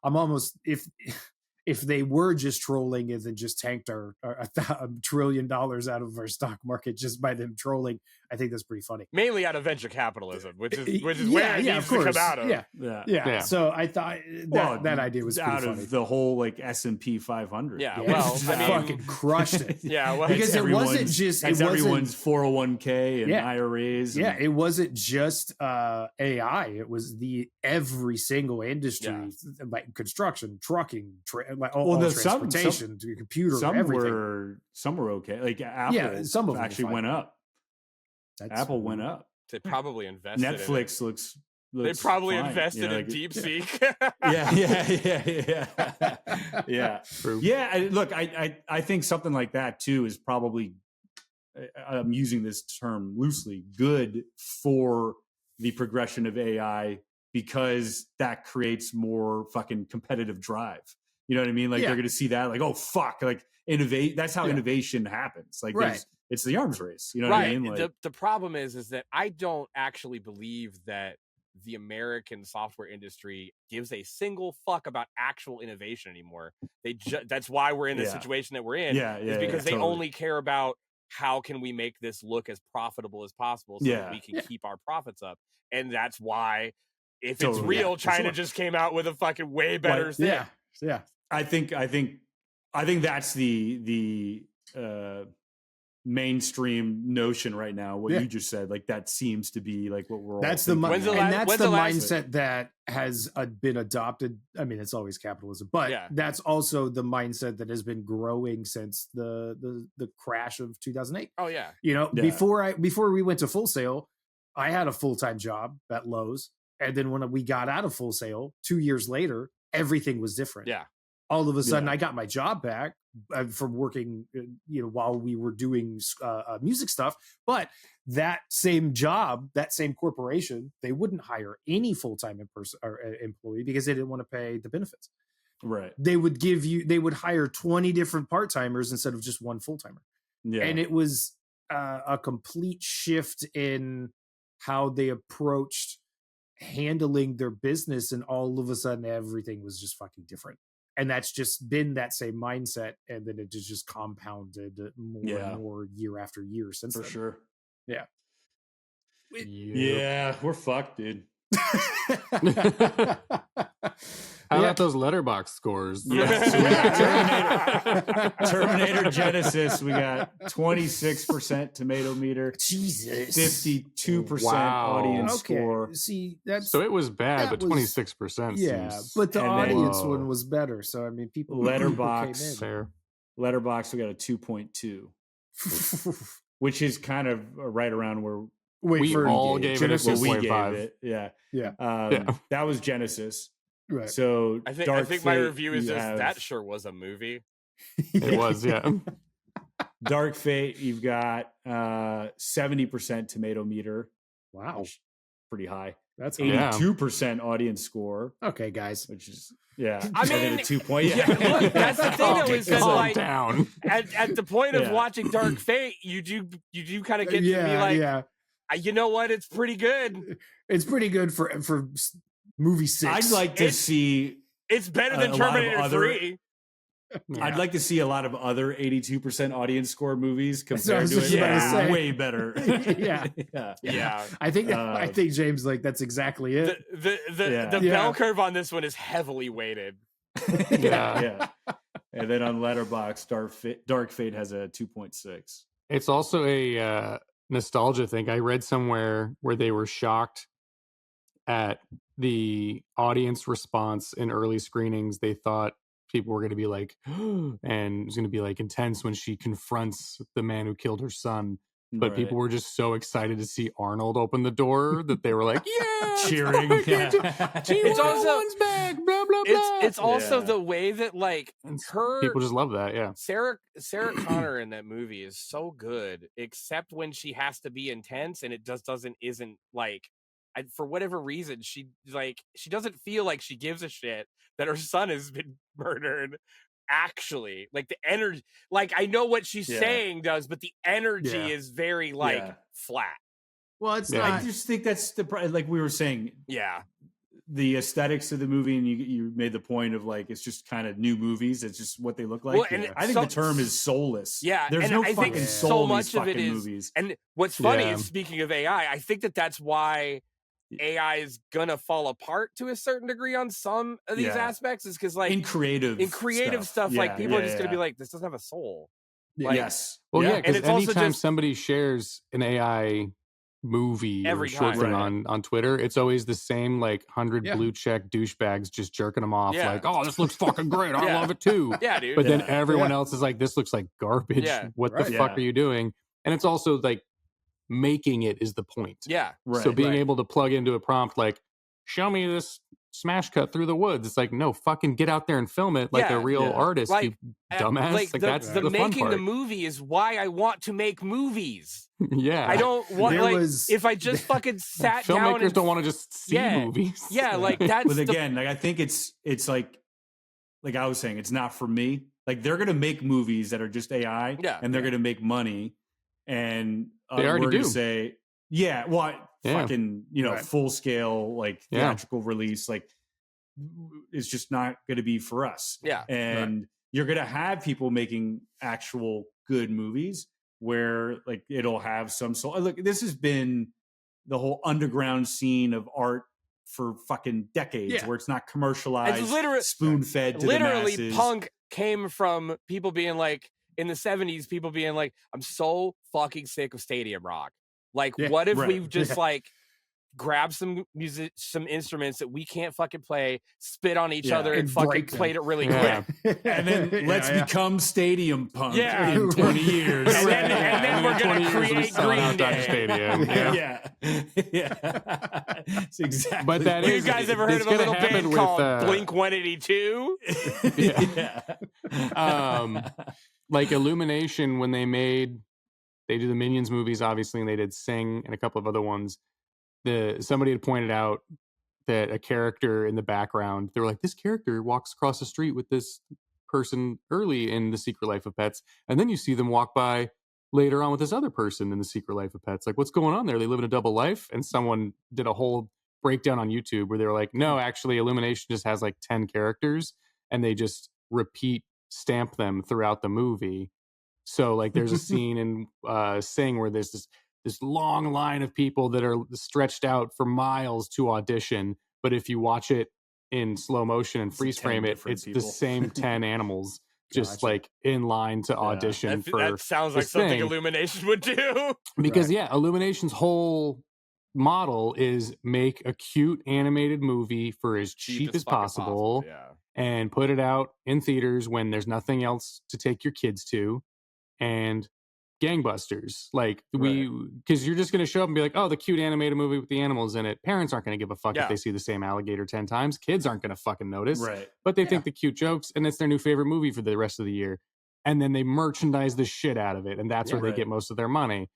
I'm almost if they were just trolling and then just tanked our $1 trillion out of our stock market just by them trolling, I think that's pretty funny. Mainly out of venture capitalism, which is where it needs to come out of. Yeah. So I thought that idea was pretty out funny. Of the whole like S&P 500. Yeah, well, I mean, fucking crushed it. Because it wasn't just everyone's 401k and IRAs. Yeah, it wasn't just AI. It was every single industry, like construction, trucking, transportation, to computer, everything. Some were okay. Like Apple, some of them actually went up. Apple went up. They probably invested. Netflix looks they probably invested in DeepSeek. Yeah. Look, I think something like that too is probably, I'm using this term loosely, good for the progression of AI, because that creates more fucking competitive drive. You know what I mean? Like they're going to see that, like, oh fuck, like innovate. That's how innovation happens. Like it's the arms race. You know what I mean? Like, the problem is that I don't actually believe that the American software industry gives a single fuck about actual innovation anymore. That's why we're in the situation that we're in. Is because they only care about how can we make this look as profitable as possible so that we can keep our profits up? And that's why, if it's real, China just came out with a fucking way better thing. Yeah. I think that's the mainstream notion right now. What you just said, like that seems to be like what we're all that's thinking. That's the mindset that has been adopted. I mean, it's always capitalism, but that's also the mindset that has been growing since the crash of 2008. Oh yeah. You know, before we went to Full Sail, I had a full-time job at Lowe's, and then when we got out of Full Sail 2 years later, everything was different. Yeah. All of a sudden, I got my job back from working, while we were doing music stuff. But that same job, that same corporation, they wouldn't hire any full-time employee because they didn't want to pay the benefits. Right. They would hire 20 different part-timers instead of just one full-timer. Yeah. And it was a complete shift in how they approached handling their business. And all of a sudden, everything was just fucking different. And that's just been that same mindset, and then it just compounded more and more year after year since then. For sure. Yeah. Yeah, we're fucked, dude. How about those letterbox scores? Yeah, so we got Terminator Genisys. We got 26% tomato meter. Jesus. 52% audience score. See, so it was bad, but 26%. Yeah, but the audience one was better. So I mean, people Letterbox. Came in. Fair. Letterbox, we got a 2.2, which is kind of right around where we all gave it a 2.5. Yeah. Yeah. That was Genisys. Right. So I think my review is that sure was a movie. It was, yeah. Dark Fate, you've got 70% tomato meter. Wow. Pretty high. That's 82% audience score. Okay, guys. Which is I mean, a 2 point. Look, that's the thing though, is that like down. At the point of watching Dark Fate, you do kind of get to be like, you know what? It's pretty good. It's pretty good for movie 6. I'd like to see. It's better than Terminator 3. Yeah. I'd like to see a lot of other 82% audience score movies compared to it. Way better. yeah. I think James, like, that's exactly it. The bell curve on this one is heavily weighted. Yeah. And then on Letterboxd, Dark Fate has a 2.6. It's also a nostalgia thing. I read somewhere where they were shocked at the audience response in early screenings. They thought people were going to be like, and it was going to be like intense when she confronts the man who killed her son. But people were just so excited to see Arnold open the door that they were like, yeah, cheering. It's also one's back, blah, blah, blah. It's also the way that like people just love that. Yeah. Sarah Connor in that movie is so good, except when she has to be intense, and it just isn't like, for whatever reason, she doesn't feel like she gives a shit that her son has been murdered. Actually, like the energy, like I know what she's saying does, but the energy is very flat. Well, it's not. I just think that's like we were saying. Yeah, the aesthetics of the movie, and you made the point of like it's just kind of new movies. It's just what they look like. Well, I think the term is soulless. Yeah, there's no fucking soul in these fucking movies. And what's funny is, speaking of AI, I think that's why AI is gonna fall apart to a certain degree on some of these aspects, is because like in creative stuff like people are just gonna be like, this doesn't have a soul. Like, yes. Well, because anytime somebody shares an AI movie or short thing on Twitter, it's always the same like 100 blue check douchebags just jerking them off like, oh, this looks fucking great, I love it too. Yeah, dude. But then everyone else is like, this looks like garbage. What the fuck are you doing? And it's also like, making it is the point. So being able to plug into a prompt like, show me this smash cut through the woods, it's like, no, fucking get out there and film it like a real artist, like, you dumbass. Like that's the making fun part. The movie is why I want to make movies. I don't want if I just fucking sat down. Filmmakers don't want to just see movies. Like that's. But again, like I think it's like I was saying, it's not for me. Like they're gonna make movies that are just AI, and they're gonna make money. And they already we're do. Gonna say, fucking, full scale, like theatrical release, like it's just not going to be for us. Yeah. And you're going to have people making actual good movies, where like it'll have some soul. Look, this has been the whole underground scene of art for fucking decades, where it's not commercialized, spoon-fed to the masses. Punk came from people being like, in the 70s, people being like, I'm so fucking sick of stadium rock. Like, what if we've just like grab some music, some instruments that we can't fucking play, spit on each other, and fucking played it really quick. And then let's become stadium punk in 20 years. and then we're going to create Green Day. Stadium. It's exactly. But that you guys ever heard of a little band called Blink 182? Like Illumination, when they did the Minions movies, obviously, and they did Sing and a couple of other ones. Somebody had pointed out that a character in the background, they were like, this character walks across the street with this person early in The Secret Life of Pets, and then you see them walk by later on with this other person in The Secret Life of Pets. Like, what's going on there? They live in a double life? And someone did a whole breakdown on YouTube where they were like, no, actually, Illumination just has like 10 characters, and they just stamp them throughout the movie. So like there's a scene in Sing where there's this long line of people that are stretched out for miles to audition, but if you watch it in slow motion and freeze frame it, it's the same 10 animals just like in line to audition for that sounds like something Illumination would do. Because Illumination's whole model is make a cute animated movie for as cheap as possible and put it out in theaters when there's nothing else to take your kids to, and gangbusters. Like because you're just going to show up and be like, oh, the cute animated movie with the animals in it. Parents aren't going to give a fuck if they see the same alligator 10 times. Kids aren't going to fucking notice. But they think the cute jokes, and it's their new favorite movie for the rest of the year. And then they merchandise the shit out of it, and that's where they get most of their money.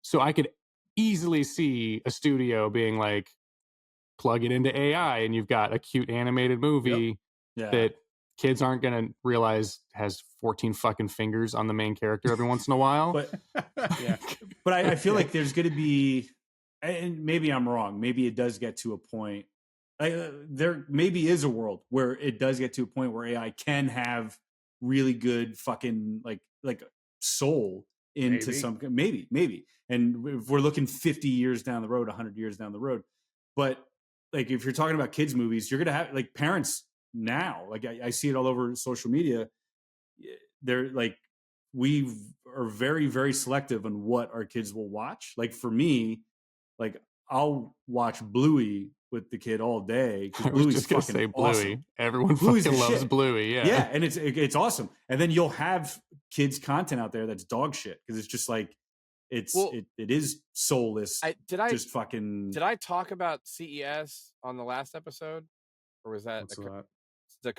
So I could easily see a studio being like, plug it into AI, and you've got a cute animated movie that kids aren't going to realize has 14 fucking fingers on the main character every once in a while. But I feel like there's going to be, and maybe I'm wrong, maybe it does get to a point, there maybe is a world where it does get to a point where AI can have really good fucking like soul into some, maybe. And if we're looking 50 years down the road, 100 years down the road, but like if you're talking about kids movies, you're going to have like parents now, like I see it all over social media. They're like, we are very, very selective on what our kids will watch. Like for me, like I'll watch Bluey with the kid all day. I was just gonna say Bluey. Awesome. Everyone Bluey's fucking loves shit. Bluey. Yeah, and it's awesome. And then you'll have kids content out there that's dog shit because it's just like it is soulless. Did I talk about CES on the last episode, or was that the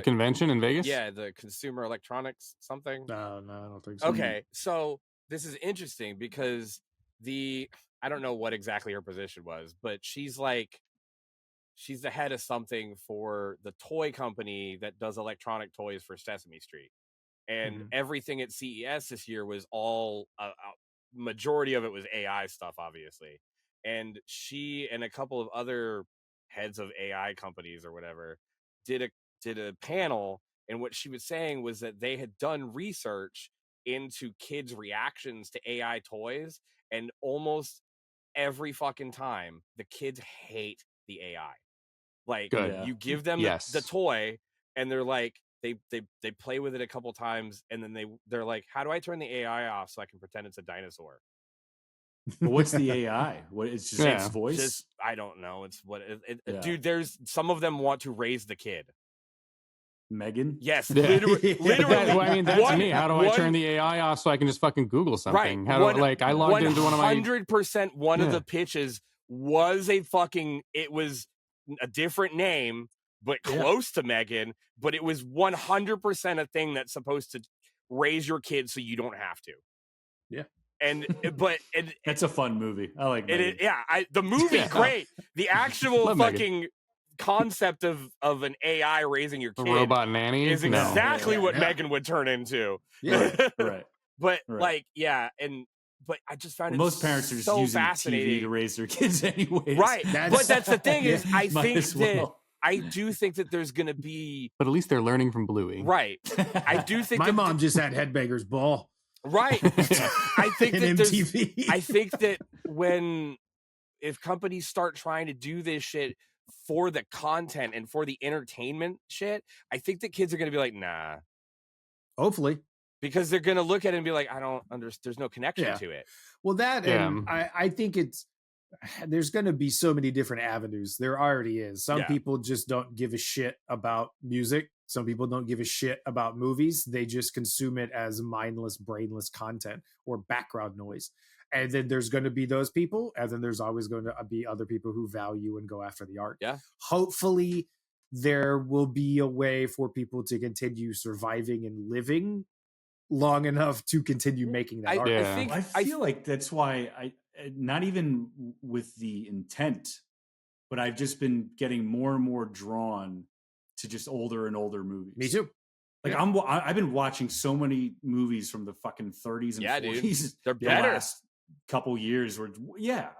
convention in Vegas? Yeah, the Consumer Electronics something. No, I don't think so. Okay, so this is interesting because I don't know what exactly her position was, but she's the head of something for the toy company that does electronic toys for Sesame Street. And everything at CES this year was all majority of it was AI stuff, obviously. And she and a couple of other heads of AI companies or whatever did a panel, and what she was saying was that they had done research into kids' reactions to AI toys, and almost every fucking time the kids hate the AI. Like you give them the toy, and they're like they play with it a couple times, and then they're like, how do I turn the AI off so I can pretend it's a dinosaur? But what's the AI? What it's just its voice? I don't know. It's what dude. There's some of them want to raise the kid. Megan? Yes, literally. I mean, that's me. How do I turn the AI off so I can just fucking Google something? Right. How do I logged into one of my 100%. One of the pitches was it was a different name, but close to Megan. But it was 100% a thing that's supposed to raise your kid so you don't have to. Yeah. And that's a fun movie. I like it. The movie great. The actual fucking Megan. Concept of an AI raising your kid, a robot nanny, is exactly what Megan would turn into. Right. But I just found most parents are just so using fascinating TV to raise their kids anyway. Right. But that's the thing is, I do think that there's going to be, but at least they're learning from Bluey. Right. I do think my mom just had Headbanger's Ball. Right. I think that MTV. I think that if companies start trying to do this shit for the content and for the entertainment shit, I think that kids are going to be like, nah. Hopefully. Because they're going to look at it and be like, I don't understand. There's no connection to it. Well, and I think there's going to be so many different avenues. There already is. Some people just don't give a shit about music. Some people don't give a shit about movies. They just consume it as mindless, brainless content or background noise. And then there's going to be those people. And then there's always going to be other people who value and go after the art. Yeah. Hopefully there will be a way for people to continue surviving and living long enough to continue making that art. I feel like that's why I, not even with the intent, but I've just been getting more and more drawn to just older and older movies. Me too. Like I've been watching so many movies from the fucking 30s and 40s. Dude. They're better. The last couple years where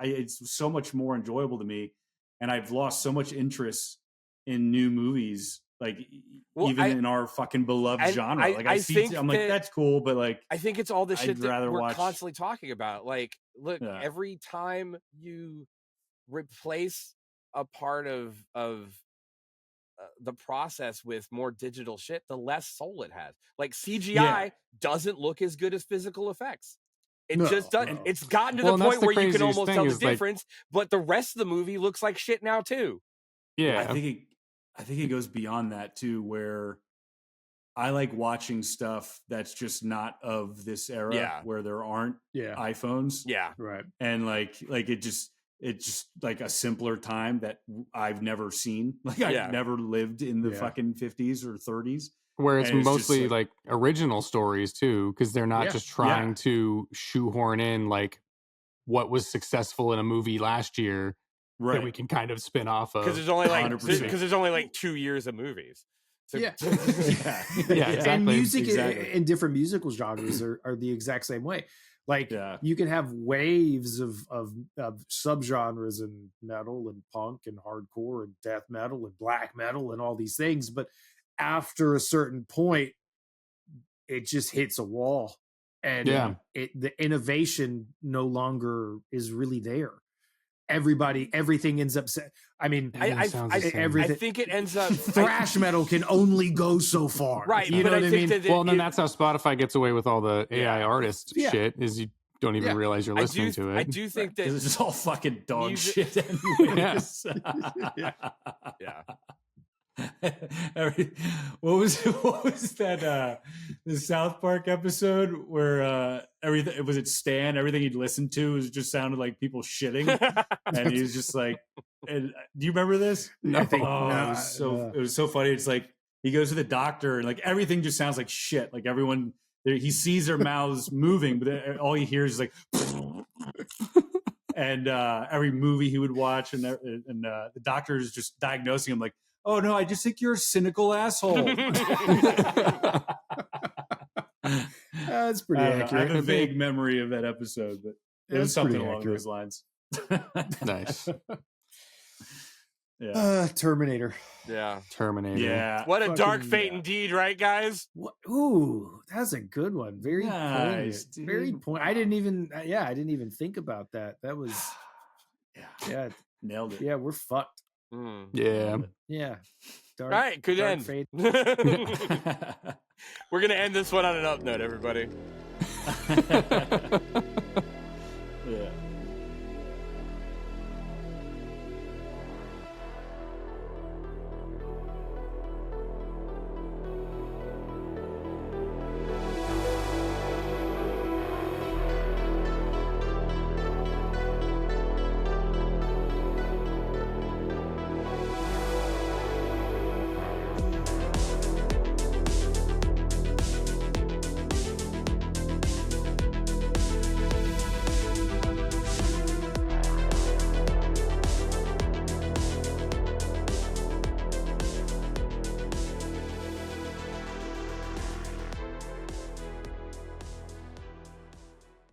it's so much more enjoyable to me, and I've lost so much interest in new movies, like in our fucking beloved genre. I'm like, that's cool, but like I think it's all the shit that we're watch... constantly talking about. Like, look, every time you replace a part of the process with more digital shit, the less soul it has. Like CGI doesn't look as good as physical effects. It just doesn't. No. It's gotten to the point where you can almost tell the difference, but the rest of the movie looks like shit now too. Yeah. I think it goes beyond that too, where I like watching stuff that's just not of this era where there aren't iPhones. Yeah. Right. And like it's just like a simpler time that I've never seen. Like I've never lived in the fucking 50s or 30s. Where it's mostly like original stories too, because they're not just trying to shoehorn in like what was successful in a movie last year that we can kind of spin off of. Because there's only like 2 years of movies. So, exactly. And music in different musical genres are the exact same way. Like you can have waves of subgenres in metal and punk and hardcore and death metal and black metal and all these things, but after a certain point, it just hits a wall, and the innovation no longer is really there. Everything ends up. I mean, I think it ends up. Thrash metal can only go so far, right? You know what I mean? Then that's how Spotify gets away with all the AI artist shit. Is you don't even realize you're listening to it. I do think that it's all fucking dog shit anyways. What was that the South Park episode where everything was it Stan, everything he'd listened to just sounded like people shitting, and he was just like, do you remember this? No. It was so funny. It's like he goes to the doctor and like everything just sounds like shit. Like everyone, he sees their mouths moving, but all he hears is like and every movie he would watch, and the doctor is just diagnosing him like, oh no, I just think you're a cynical asshole. That's pretty accurate. I have a vague memory of that episode, but it was something along those lines. Nice. Terminator. Yeah. Terminator. Yeah. What a dark fate indeed, right, guys? Ooh, that's a good one. Very nice, poignant. Very point. I didn't even think about that. That was nailed it. Yeah, we're fucked. Yeah. Dark, all right, good end. Fate. We're gonna end this one on an up note, everybody.